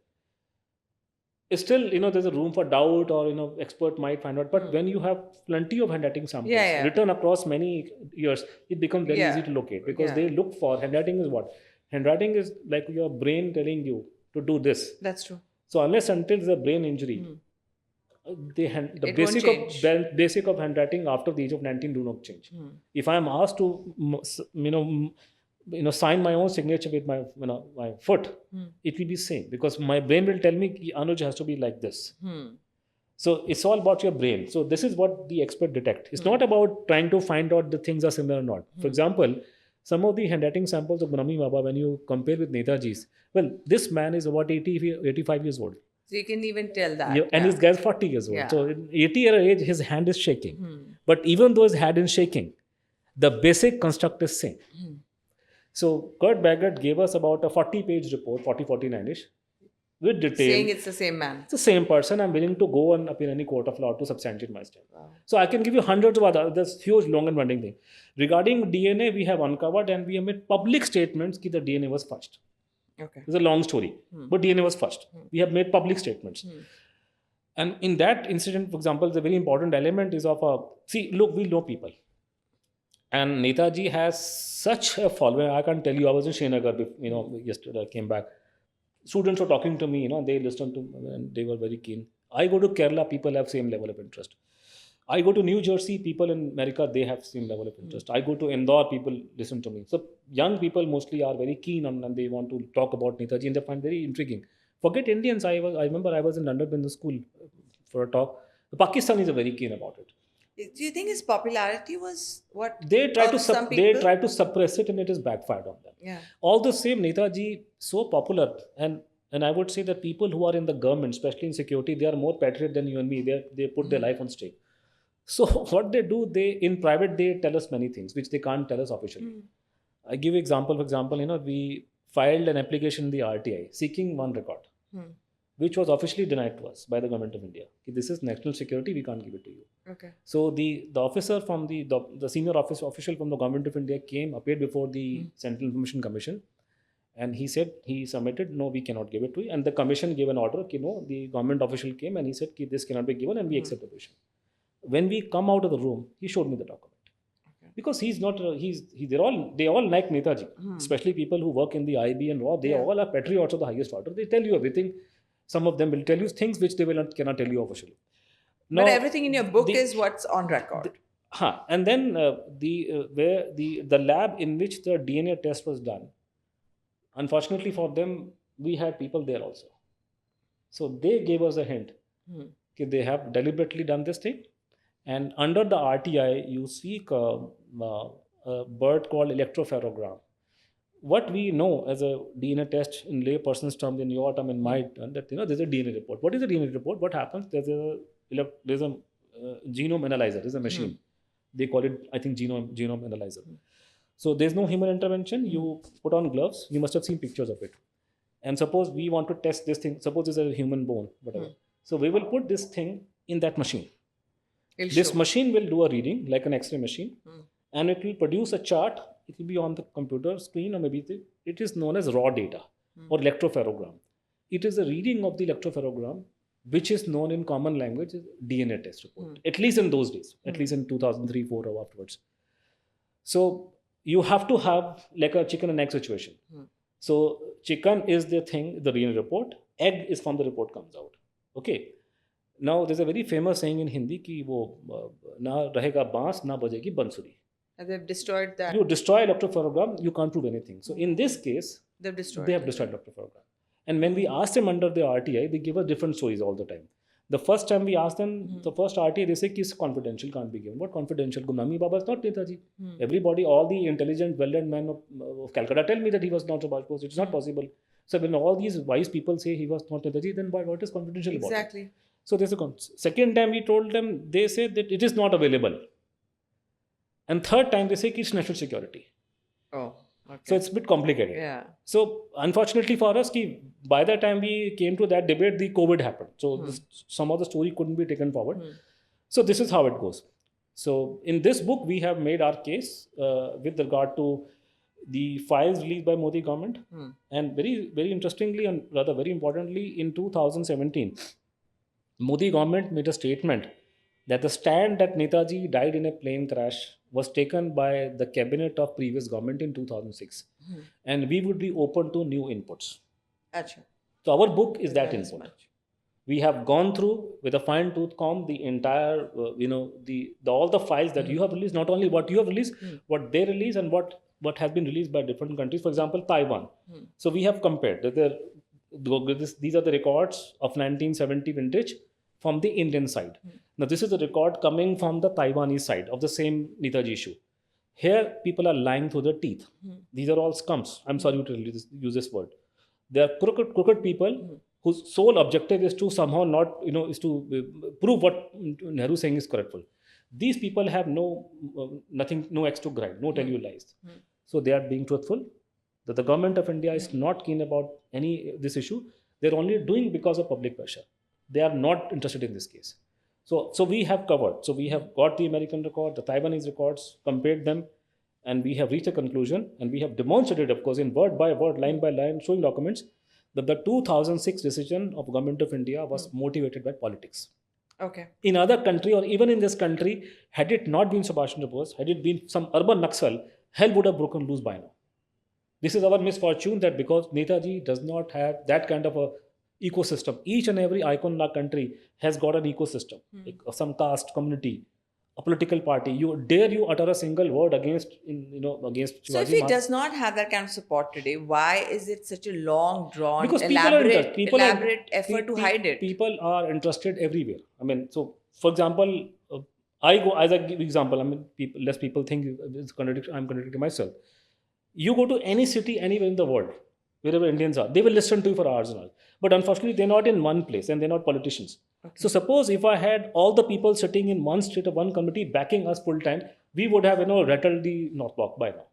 It's still, there's a room for doubt or, expert might find out. But when you have plenty of handwriting samples written across many years, it becomes very easy to locate because they look for, handwriting is what? Handwriting is like your brain telling you to do this. That's true. So unless until there's a brain injury, the basic of handwriting after the age of 19 do not change. If I am asked to, sign my own signature with my, my foot, it will be same because my brain will tell me Anuj has to be like this. So it's all about your brain. So this is what the expert detect. It's not about trying to find out the things are similar or not. For example, some of the handwriting samples of Gumnami Baba, when you compare with Netaji's, well, this man is about 85 years old. So you can even tell that. And this guy is 40 years old. So in 80-year age, his hand is shaking. But even though his hand is shaking, the basic construct is same. So Kurt Baggett gave us about a 40-page report, 49-ish, with detail. Saying it's the same man. It's the same person. I'm willing to go and appear in any court of law to substantiate my stand. So I can give you hundreds of other, this huge long and winding thing. Regarding DNA, we have uncovered and we have made public statements that the DNA was first. Okay. It's a long story, but DNA was first. We have made public statements. And in that incident, for example, the very important element is look, we know people. And Netaji has such a following. I can't tell you, I was in Srinagar, yesterday I came back. Students were talking to me, they listened to me and they were very keen. I go to Kerala, people have same level of interest. I go to New Jersey, people in America, they have same level of interest. I go to Indore, people listen to me. So young people mostly are very keen on and they want to talk about Netaji and they find very intriguing. Forget Indians, I remember I was in London in the school for a talk. The Pakistanis are very keen about it. Do you think his popularity was what? They try to suppress it and it is backfired on them. Yeah. All the same, Netaji so popular and I would say that people who are in the government, especially in security, they are more patriot than you and me. They put their life on stake. So what they do, in private, they tell us many things which they can't tell us officially. I give you example. For example, we filed an application in the RTI seeking one record, which was officially denied to us by the government of India. This is national security, we can't give it to you. Okay. So the officer from the senior official from the government of India appeared before the Central Information Commission, and he said he submitted, no, we cannot give it to you. And the commission gave an order, the government official came and he said, this cannot be given, and we accept the position. When we come out of the room, he showed me the document. Because he's not, they all like Netaji, especially people who work in the IB and RAW. They all are patriots of the highest order. They tell you everything. Some of them will tell you things which they cannot tell you officially. But everything in your book is what's on record. And then where the lab in which the DNA test was done, unfortunately for them, we had people there also. So they gave us a hint that they have deliberately done this thing. And under the RTI, you see a bird called electropherogram. What we know as a DNA test in lay person's terms, in your term, in my term, that there's a DNA report. What is a DNA report? What happens? There's a genome analyzer. There's a machine. They call it, I think, genome analyzer. So there's no human intervention. You put on gloves. You must have seen pictures of it. And suppose we want to test this thing. Suppose it's a human bone, whatever. So we will put this thing in that machine. This machine will do a reading like an X-ray machine, and it will produce a chart. It will be on the computer screen, or maybe it is known as raw data or electropherogram. It is a reading of the electropherogram, which is known in common language as DNA test report. At least in those days, at least in 2003, 4 or afterwards. So you have to have like a chicken and egg situation. So chicken is the thing, the DNA report. Egg is from the report comes out. Okay. Now there's a very famous saying in Hindi कि वो ना रहेगा बांस ना बजेगी bansuri. They've destroyed that. You destroy electropherogram, you can't prove anything. So in this case, they have destroyed electropherogram. And when we asked them under the RTI, they give us different stories all the time. The first time we asked them, the first RTI, they say it's confidential, can't be given. What confidential? Gumnami Baba is not Netaji. Everybody, all the intelligent, well-read men of Calcutta tell me that he was not Subhash Bose. It's not possible. So when all these wise people say he was not Netaji, then what is confidential about it? Exactly. So there's a second time we told them, they said that it is not available. And third time they say it's national security. Oh, okay. So it's a bit complicated. Yeah. So unfortunately for us, by the time we came to that debate, the COVID happened. So some of the story couldn't be taken forward. So this is how it goes. So in this book, we have made our case with regard to the files released by Modi government. And very, very interestingly and rather very importantly, in 2017, Modi government made a statement that the stand that Netaji died in a plane crash was taken by the cabinet of previous government in 2006. And we would be open to new inputs. Achha. So our book is that input. We have gone through with a fine tooth comb the entire, all the files that you have released, not only what you have released, what they release and what has been released by different countries. For example, Taiwan. So we have compared. These are the records of 1970 vintage from the Indian side. Now this is a record coming from the Taiwanese side of the same Netaji issue. Here people are lying through their teeth. These are all scums. I'm sorry to use this word. They are crooked people whose sole objective is to somehow not, is to prove what Nehru is saying is correctful. These people have no eggs to grind, no tell you lies. So they are being truthful. That the government of India is not keen about this issue. They're only doing because of public pressure. They are not interested in this case. So we have covered. So we have got the American record, the Taiwanese records, compared them, and we have reached a conclusion, and we have demonstrated, of course, in word by word, line by line, showing documents, that the 2006 decision of Government of India was motivated by politics. Okay. In other country, or even in this country, had it not been Subhash Chandra Bose, had it been some urban Naxal, hell would have broken loose by now. This is our misfortune, that because Netaji does not have that kind of a ecosystem. Each and every icon in our country has got an ecosystem, like some caste, community, a political party. You utter a single word against Shivaji. So if he does not have that kind of support today, why is it such a long drawn, because elaborate effort to hide it? People are interested everywhere. I mean, so for example, I go as I give example. I mean, less people think I'm contradicting myself. You go to any city anywhere in the world, wherever Indians are, they will listen to you for hours and hours. But unfortunately, they're not in one place and they're not politicians. Okay. So suppose if I had all the people sitting in one state of one committee backing us full time, we would have rattled the North Block by now.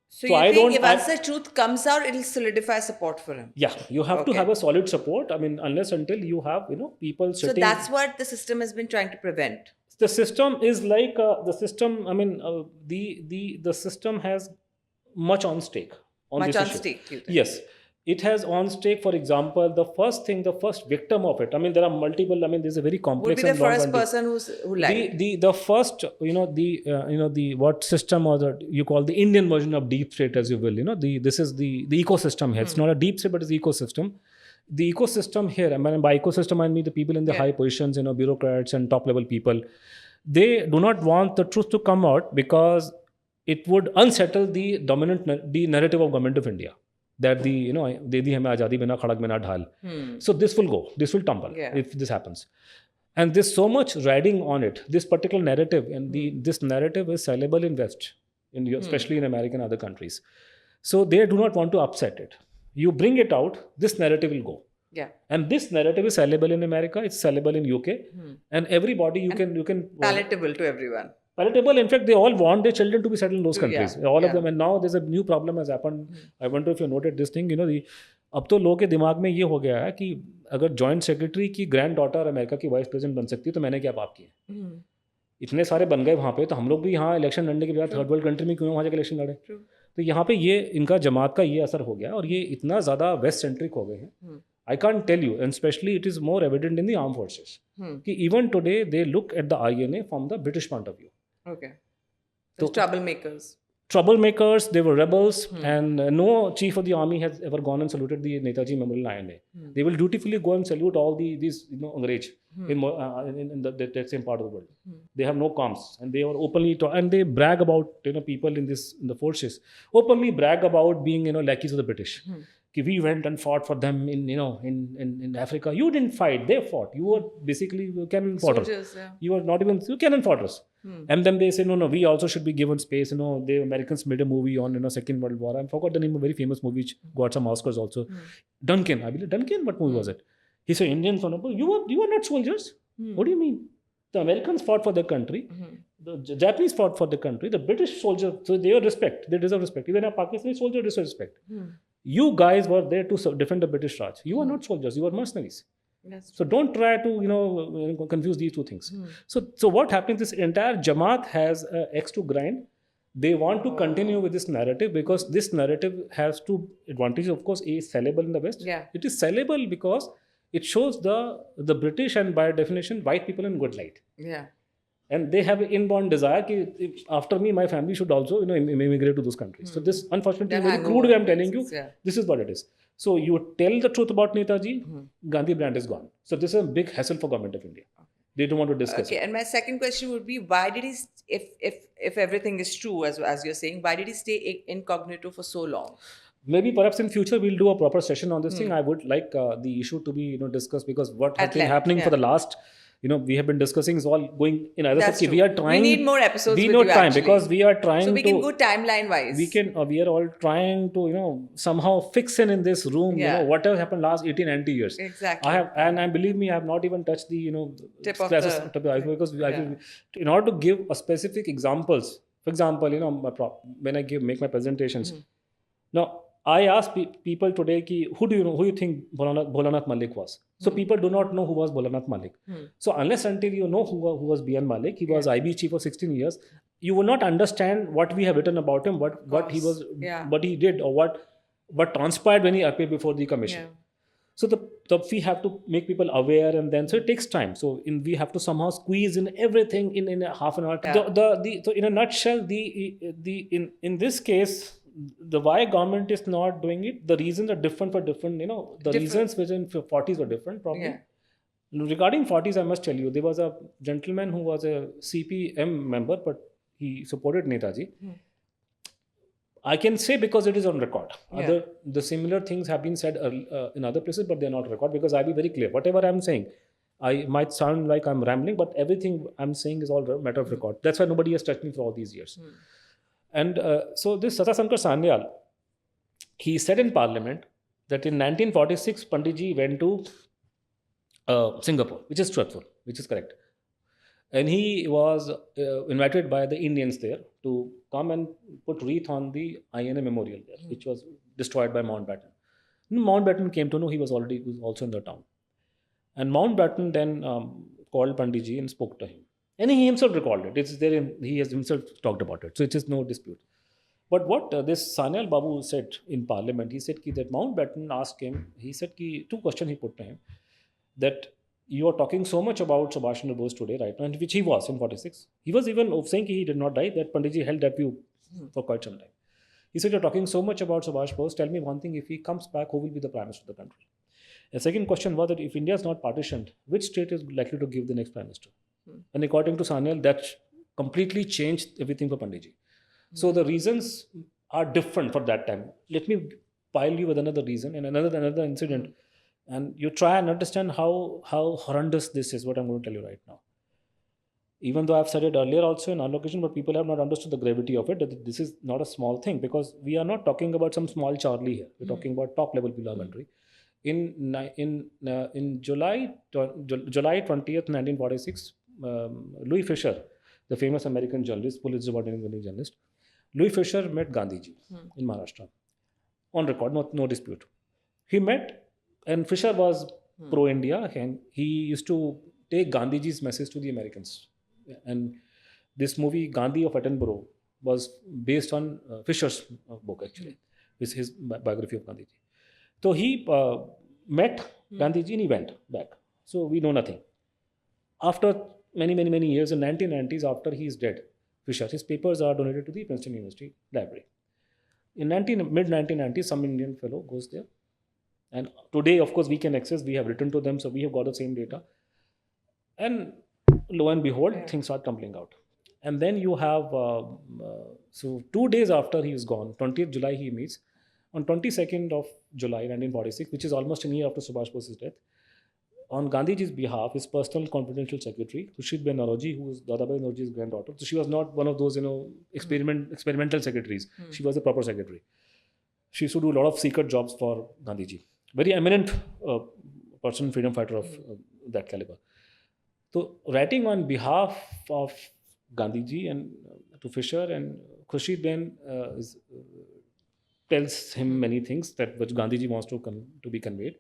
So you think if once the truth comes out, it will solidify support for him? Yeah, you have to have a solid support. I mean, unless until you have people sitting. So that's what the system has been trying to prevent. The system is like the system. I mean, the system has much on stake. Much on stake. You think? Yes. It has on stake, for example, the first victim of it. I mean, there are multiple. I mean, there's a very complex. Would be the first person who lied. The first, the what system or you call the Indian version of deep state, as you will. This is the ecosystem here. It's not a deep state, but it's ecosystem. the ecosystem here, I mean, by ecosystem I mean the people in the high positions, bureaucrats and top level people, they do not want the truth to come out because it would unsettle the the narrative of government of India that the de di hame azadi bina khadak bina dhal. So this will go, this will tumble if this happens. And there's so much riding on it, this particular narrative, and this narrative is sellable in West, especially in America and other countries. So they do not want to upset it. You bring it out, this narrative will go. Yeah. And this narrative is sellable in America, it's sellable in UK, and everybody you can palatable to everyone. Palatable. In fact, they all want their children to be settled in those countries. All of them. And now there's a new problem has happened. I wonder if you noted this thing. अब तो लोगों के दिमाग में ये हो गया है कि अगर जॉइंट सेक्रेटरी की ग्रैंड डॉटर अमेरिका की वाइस प्रेसिडेंट बन सकती है तो मैंने क्या पाप किया. इतने सारे बन गए वहाँ पे, तो हम लोग भी यहाँ इलेक्शन लड़ने के बाद थर्ड वर्ल्ड कंट्री में क्यों वहाँ जाकर इलेक्शन लड़े. तो यहाँ पे ये इनका जमात का ये असर हो गया और ये इतना ज़्यादा वेस्ट सेंट्रिक हो गए हैं. I can't tell you, and especially it is more evident in the armed forces. कि even today they look at the INA from the British point of view. Okay. So troublemakers. Troublemakers, they were rebels, and no chief of the army has ever gone and saluted the Netaji Memorial INA. They will dutifully go and salute all these Angrez in that same part of the world. They have no qualms, and they are openly and they brag about people in the forces openly brag about being lackeys of the British. We went and fought for them in Africa. You didn't fight; they fought. You were basically cannon fodder. Soldiers, yeah. You were not even cannon fodders. And then they say, no, we also should be given space. The Americans made a movie on Second World War. I forgot the name of a very famous movie which got some Oscars also. Duncan, I believe. Duncan, what movie was it? He said, Indians, you were not soldiers. What do you mean? The Americans fought for their country. The Japanese fought for their country. The British soldiers, so they respect. They deserve respect. Even a Pakistani soldier deserves respect. You guys were there to defend the British Raj. You are not soldiers. You are mercenaries. So don't try to confuse these two things. So what happens? This entire Jamaat has X to grind. They want to continue with this narrative because this narrative has two advantages. Of course, A, is sellable in the West. Yeah. It is sellable because it shows the British and by definition white people in good light. Yeah. And they have an inborn desire that after me, my family should also immigrate to those countries. So this, unfortunately, very crude way I'm telling you, this is what it is. So you tell the truth about Netaji, Gandhi brand is gone. So this is a big hassle for government of India. They don't want to discuss it. And my second question would be, why did he, if everything is true, as you're saying, why did he stay incognito for so long? Maybe perhaps in future we'll do a proper session on this thing. I would like the issue to be discussed because what has been happening for the last we have been discussing is all going in other steps. We are trying. We need more episodes. We need time because we are trying. So we can go timeline wise. We are all trying to somehow fix in this room. Whatever happened last 80, 90 years. Exactly. And believe me, I have not even touched the tip of the iceberg because in order to give a specific examples. For example, when I make my presentations, now I ask people today, who you think Bholanath Malik was? So people do not know who was Bholanath Malik. So unless until you know who was B.N. Malik, he was IB chief for 16 years, you will not understand what we have written about him, what he was, what he did, or what transpired when he appeared before the commission. So we have to make people aware, and then so it takes time. So we have to somehow squeeze in everything in a half an hour. So in a nutshell, in this case, the why government is not doing it, the reasons are different for different, reasons within 40s were different probably. Regarding 40s, I must tell you, there was a gentleman who was a CPM member, but he supported Netaji. I can say because it is on record. The similar things have been said in other places, but they're not record because I'll be very clear. Whatever I'm saying, I might sound like I'm rambling, but everything I'm saying is all a matter of record. That's why nobody has touched me for all these years. And so this Satasankar Sanyal, he said in Parliament that in 1946, Panditji went to Singapore, which is truthful, which is correct. And he was invited by the Indians there to come and put wreath on the INA memorial there, which was destroyed by Mountbatten. Mountbatten came to know he was also in the town. And Mountbatten then called Panditji and spoke to him. And he himself recalled it. It's there. He has himself talked about it. So it is no dispute. But what this Sanyal Babu said in Parliament, he said that Mountbatten asked him, he said two questions he put to him, that you are talking so much about Subhash Chandra Bose today, right? And which he was in 46. He was even saying he did not die, that Panditji held that view for quite some time. He said, you're talking so much about Subhash Bose, tell me one thing, if he comes back, who will be the Prime Minister of the country? The second question was that if India is not partitioned, which state is likely to give the next prime minister? And according to Sanyal, that completely changed everything for Panditji. So the reasons are different for that time. Let me pile you with another reason and another incident, and you try and understand how horrendous this is. What I'm going to tell you right now. Even though I've said it earlier also in our location, but people have not understood the gravity of it. That this is not a small thing, because we are not talking about some small Charlie here. We're talking about top level people of our country. In July 20th, 1946, Louis Fisher, the famous American journalist, Pulitzer Award-winning journalist, Louis Fisher met Gandhiji in Maharashtra. On record, no dispute. He met, and Fisher was pro-India, and he used to take Gandhiji's message to the Americans. And this movie, Gandhi of Attenborough, was based on Fisher's book, actually. It's his biography of Gandhiji. So he met Gandhiji and he went back. So we know nothing. After many years, in 1990s, after he is dead, Fisher, his papers are donated to the Princeton University Library. In mid-1990s, some Indian fellow goes there. And today, of course, we can access, we have written to them, so we have got the same data. And lo and behold, things start tumbling out. And then you have, so 2 days after he is gone, 20th July he meets. On 22nd of July 1946, which is almost a year after Subhash Bose's death, on Gandhiji's behalf, his personal confidential secretary, Khushid-Ben Naroji, who is Dadabhai Naroji's granddaughter. So she was not one of those, experimental secretaries. She was a proper secretary. She used to do a lot of secret jobs for Gandhiji. Very eminent person, freedom fighter of that caliber. So writing on behalf of Gandhiji and to Fisher, and Khushid-Ben tells him many things that which Gandhiji wants to be conveyed.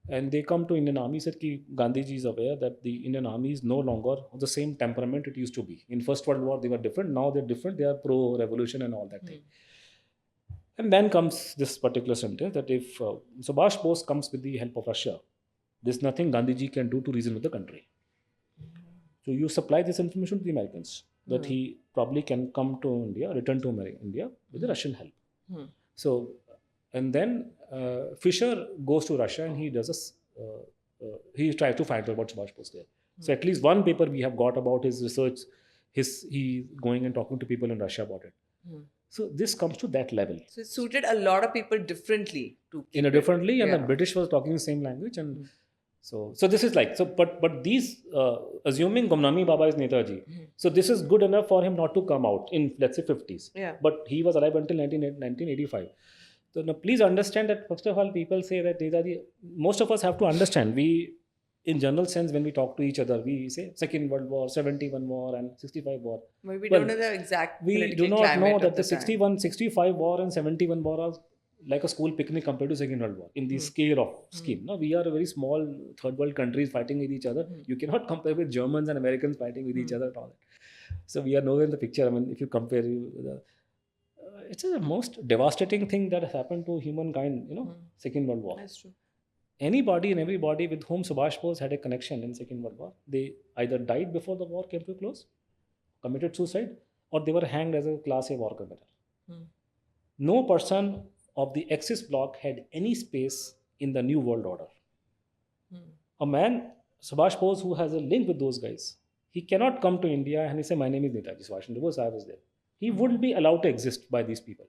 And they come to Indian Army, said that Gandhiji is aware that the Indian Army is no longer of the same temperament it used to be. In First World War, they were different. Now they're different. They are pro-revolution and all that thing. And then comes this particular sentence that if Subhash Bose comes with the help of Russia, there's nothing Gandhiji can do to reason with the country. So you supply this information to the Americans that he probably can come to India, return to India with the Russian help. So, and then Fisher goes to Russia and he does he tries to find out about Subhash Bose there. So at least one paper we have got about his research, he going and talking to people in Russia about it. So this comes to that level. So it suited a lot of people differently. In a differently, and the British was talking the same language, and so this is like, so but these assuming Gumnami Baba is Netaji, so this is good enough for him not to come out in, let's say, 50s. But he was alive until 1985. So now please understand that first of all, people say that Netaji, most of us have to understand, we in general sense when we talk to each other, we say Second World War, 71 war and 65 war. But we don't know the exact we do not know that the 65 war and 71 war are like a school picnic compared to Second World War in the scale of scheme. No, we are a very small third world countries fighting with each other. You cannot compare with Germans and Americans fighting with each other at all. So we are nowhere in the picture. I mean, if you compare, it's the most devastating thing that has happened to humankind, Second World War. That's true. Anybody and everybody with whom Subhash Bose had a connection in Second World War, they either died before the war came to a close, committed suicide, or they were hanged as a Class A war criminal. No person of the Axis bloc had any space in the New World Order. A man, Subhash Bose, who has a link with those guys, he cannot come to India and he say, my name is Netaji Subhas Chandra Bose, I was there. He wouldn't be allowed to exist by these people.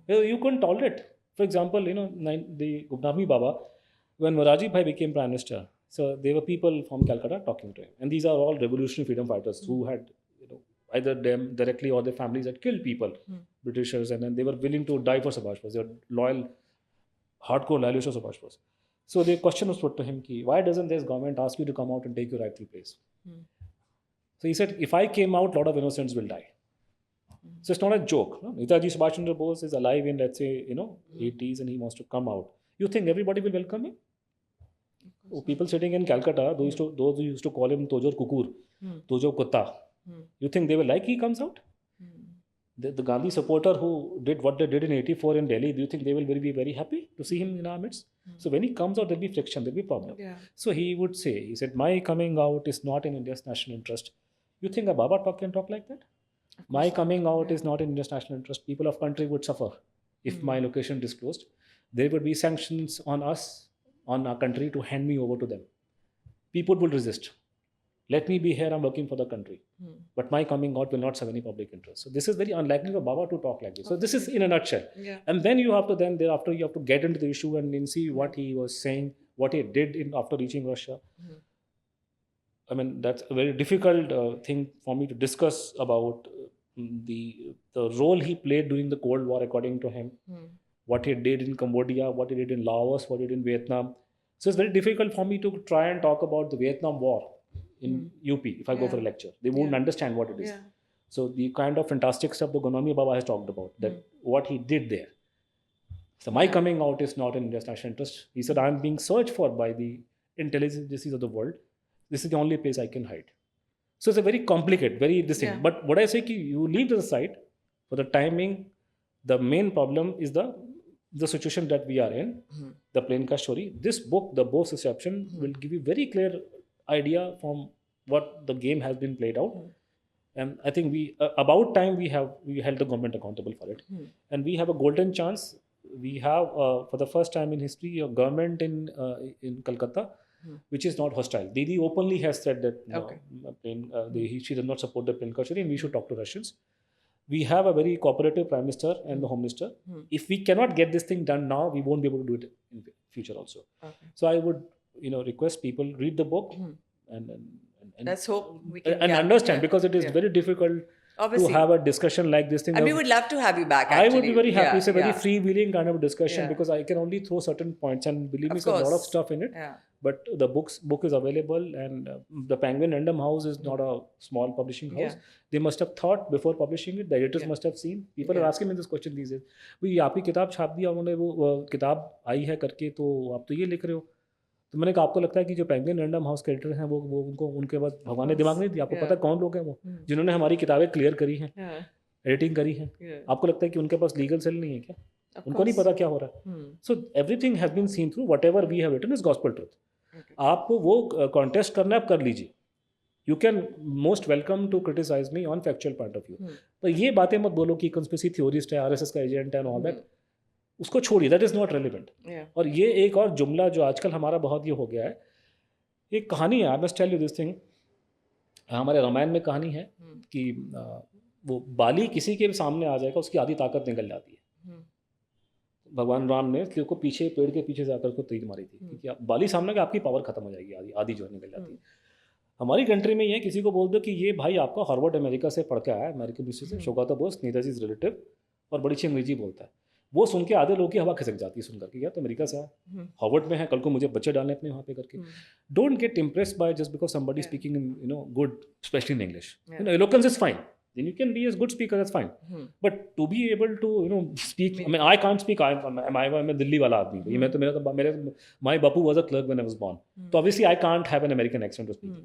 You couldn't tolerate. For example, the Gumnami Baba, when Moraji Bhai became Prime Minister, so there were people from Calcutta talking to him. And these are all revolutionary freedom fighters who had, either them directly or their families had killed people, Britishers, and then they were willing to die for Subhash Bose. They were loyal, hardcore loyalists of Subhash Bose. So the question was put to him, why doesn't this government ask you to come out and take your rightful place? So he said, if I came out, a lot of innocents will die. So it's not a joke. No? Netaji Subhas Chandra Bose is alive in, let's say, 80s and he wants to come out. You think everybody will welcome him? People sitting in Calcutta, those who used to call him Tojor Kukur, Tojor Kutta, you think they will like he comes out? The Gandhi supporter who did what they did in 84 in Delhi, do you think they will be very happy to see him in our midst? So when he comes out, there will be friction, there will be problem. So he would say, he said, my coming out is not in India's national interest. You think a Baba can talk like that? My coming out is not in India's national interest. People of country would suffer if my location disclosed. There would be sanctions on us, on our country to hand me over to them. People will resist. Let me be here, I'm working for the country. But my coming out will not serve any public interest. So this is very unlikely for Baba to talk like this. So this is in a nutshell. Yeah. And then you have to thereafter you have to get into the issue and then see what he was saying, what he did after reaching Russia. I mean, that's a very difficult thing for me to discuss about the role he played during the Cold War, according to him. What he did in Cambodia, what he did in Laos, what he did in Vietnam. So it's very difficult for me to try and talk about the Vietnam War in UP if I go for a lecture. They won't understand what it is. Yeah. So the kind of fantastic stuff the Gonami Baba has talked about, that what he did there. So my coming out is not in India's national interest. He said, I'm being searched for by the intelligence agencies of the world. This is the only place I can hide. So it's a very complicated, very distinct. Yeah. But what I say, you leave to the side for the timing. The main problem is the situation that we are in, the plain car story. This book, The Bose Reception, will give you very clear idea from what the game has been played out. And I think about time we held the government accountable for it. And we have a golden chance. We have, for the first time in history, a government in Calcutta, which is not hostile. Didi openly has said that she does not support the plain car story and we should talk to Russians. We have a very cooperative Prime Minister and the Home Minister. If we cannot get this thing done now, we won't be able to do it in future also. So I would, request people read the book and let's hope we can understand, because it is very difficult Obviously. to have a discussion like this thing. And we would love to have you back, actually. I would be very happy. It's a very Yeah. freewheeling kind of discussion, Yeah. because I can only throw certain points, and believe me, Of there's a lot of course. stuff in it. Yeah. But the book is available, and the Penguin Random House is not a small publishing house. They must have thought before publishing it. The editors must have seen. People are asking me this question these days. भाई आपकी किताब छाप दिया उन्होंने, वो किताब आई है करके, तो आप तो ये लिख रहे हो. तो मैंने कहा, आपको लगता है कि जो पेंगुइन रैंडम हाउस के एडिटर हैं वो उनके पास भगवान ने दिमाग नहीं दिया? आपको पता कौन लोग हैं वो जिन्होंने हमारी किताबें क्लियर करी हैं, एडिटिंग करी है? आपको लगता है कि उनके पास लीगल सेल नहीं है क्या? उनको नहीं पता क्या हो रहा है? So everything has been seen through. Whatever we have written is gospel truth. आपको वो कॉन्टेस्ट करना है, आप कर लीजिए. You can most welcome to criticise me on factual point of view. पर ये बातें मत बोलो कि कंस्पिरेसी थ्योरिस्ट है, आरएसएस का एजेंट है, ऑल दैट. उसको छोड़िए, दैट इज नॉट रेलिवेंट. और ये एक और जुमला जो आजकल हमारा बहुत ये हो गया है, एक कहानी है. I must tell you this thing. हमारे रामायण में कहानी है कि वो बाली किसी के सामने आ जाएगा, उसकी आधी ताकत निकल जाती है. भगवान राम ने उसको पीछे, पेड़ के पीछे जाकर उसको तीर मारी थी, क्योंकि बाली सामने कि आपकी पावर खत्म हो जाएगी, आधी जो निकल जाती है. हमारी कंट्री में ये किसी को बोल दो कि ये भाई आपका हार्वर्ड अमेरिका से पढ़ के आया, अमेरिकन यूनिवर्सिटी से, शोकाता बोस, नेताजी इज रिलेटिव, और बड़ी अच्छी अंग्रेजी बोलता है. वो सुन के आधे लोग की हवा खिसक जाती है सुनकर कि यार तो अमेरिका से आया, हार्वर्ड में है, कल को मुझे बच्चे डालने अपने वहाँ पे करके. Don't get impressed by just because somebody speaking in good, specially in English. Eloquence is fine. Then you can be a good speaker, that's fine. But to be able to speak, I mean, I can't speak. I'm a Delhi wala aadmi. My bapu was a clerk when I was born. So obviously I can't have an American accent to speak.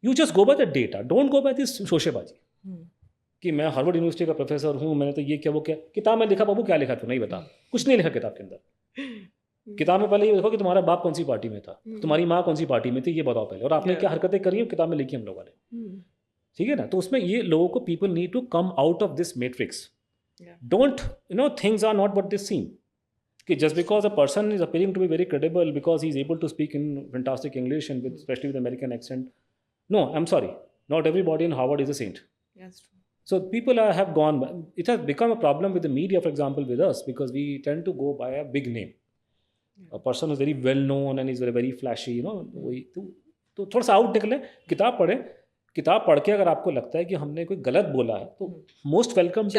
You just go by the data. Don't go by this शोशेबाजी कि मैं Harvard university का professor हूँ, मैंने तो ये क्या वो क्या. किताब में लिखा, बाबू क्या लिखा तू नहीं बता. कुछ नहीं लिखा किताब के अंदर. किताब में पहले ये देखो कि तुम्हारा बाप कौन सी पार्टी में था, तुम्हारी माँ कौन सी पार्टी में थी, ये बताओ पहले, और आपने क्या हरकतें करी हैं किताब में लिखी हम लोगों ने. ठीक है ना. तो उसमें ये लोगों को, people need to come out of this matrix. Don't things are not what they seem. कि just because a person is appearing to be very credible because he is able to speak in fantastic English and with specially with American accent. No, I am sorry, not everybody in Harvard is a saint. So people have gone. It has become a problem with the media, for example, with us, because we tend to go by a big name. A person is very well known and is very very flashy. तो थोड़ा सा out निकले, किताब पढ़े. किताब पढ़ के अगर आपको लगता है कि हमने कोई गलत बोला है, तो most welcome to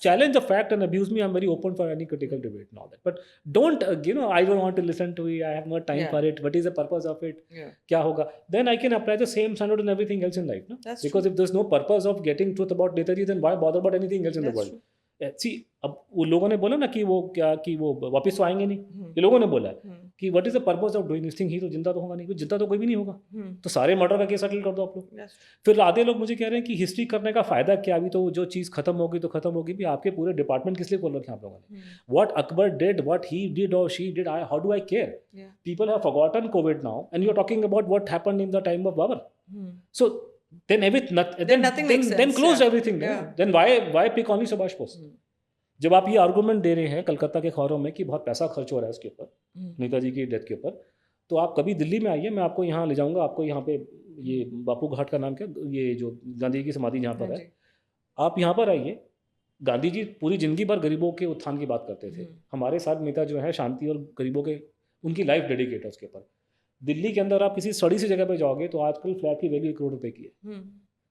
challenge the fact and abuse me. I am very open for any critical debate and all that. But don't I don't want to listen to it, I have not time for it, what is the purpose of it, क्या होगा. Then I can apply the same standard in everything else in life, ना. Because if there is no purpose of getting truth about Netaji, then why bother about anything else in the world. See, अब वो लोगों ने बोला ना कि वो वापस तो आएंगे नहीं. ये लोगों ने बोला कि what is the purpose of doing this thing. ही तो जिंदा तो होगा नहीं, जिंदा तो कोई भी नहीं होगा. तो सारे मर्डर का केस सेटल कर दो आप लोग. फिर आधे लोग मुझे कह रहे हैं कि हिस्ट्री करने का फायदा क्या, अभी तो जो चीज़ खत्म होगी तो खत्म होगी. भी आपके पूरे डिपार्टमेंट किस लिए खोल रखे हैं आप लोगों ने? What Akbar did, what he did और she did, how do I care? People have forgotten Covid now and you are talking about what happened in the time of Babar. So then nothing then close everything. Then why pick only Subhash Bose? जब आप ये argument दे रहे हैं कलकत्ता के अखबारों में कि बहुत पैसा खर्च हो रहा है उसके ऊपर, नेताजी की डेथ के ऊपर, तो आप कभी दिल्ली में आइए, मैं आपको यहाँ ले जाऊँगा, आपको यहाँ पे ये बापू घाट का नाम क्या, ये जो गांधी की समाधि जहाँ पर हाँ है, जी। आप यहाँ पर आइए। गांधी जी पूरी जिंदगी भर गरीबों के उत्थान की बात करते थे। हमारे साथ नेता जो है शांति और गरीबों के, उनकी लाइफ डेडिकेट है उसके ऊपर। दिल्ली के अंदर आप किसी सड़ी सी जगह पे जाओगे तो आजकल फ्लैट की वैल्यू 1 करोड़ रुपए की है।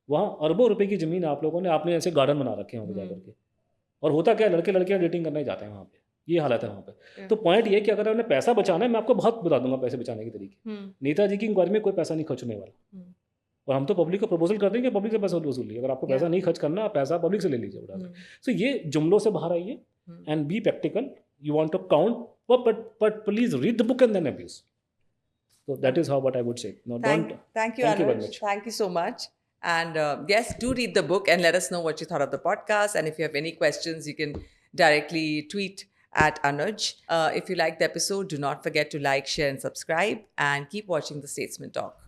वहाँ अरबों रुपए की ज़मीन आप लोगों ने, आपने ऐसे गार्डन बना रखे हैं वहाँ पे जाकर के। और होता क्या है, लड़के लड़कियाँ डेटिंग करने जाते हैं वहाँ पे, ये हालत है वहाँ पे। तो पॉइंट ये है कि अगर आपने पैसा बचाना है, मैं आपको बहुत बता दूंगा पैसे बचाने के तरीके। नेताजी की इंक्वायरी में कोई पैसा नहीं खर्च होने वाला, और हम तो पब्लिक को प्रपोजल कर देंगे, पब्लिक से पैसा वसूल लीजिए। अगर आपको पैसा नहीं खर्च करना, आप पैसा पब्लिक से ले लीजिए उड़ा के। सो ये जुमलों से बाहर आइए and be practical. You want to count, but please read the book and then abuse. So that is how what I would say. No, don't. Thank you, Thank you very Anuj. much. Thank you so much. And yes, do read the book and let us know what you thought of the podcast. And if you have any questions, you can directly tweet at Anuj. If you liked the episode, do not forget to like, share, and subscribe. And keep watching the Statesman Talk.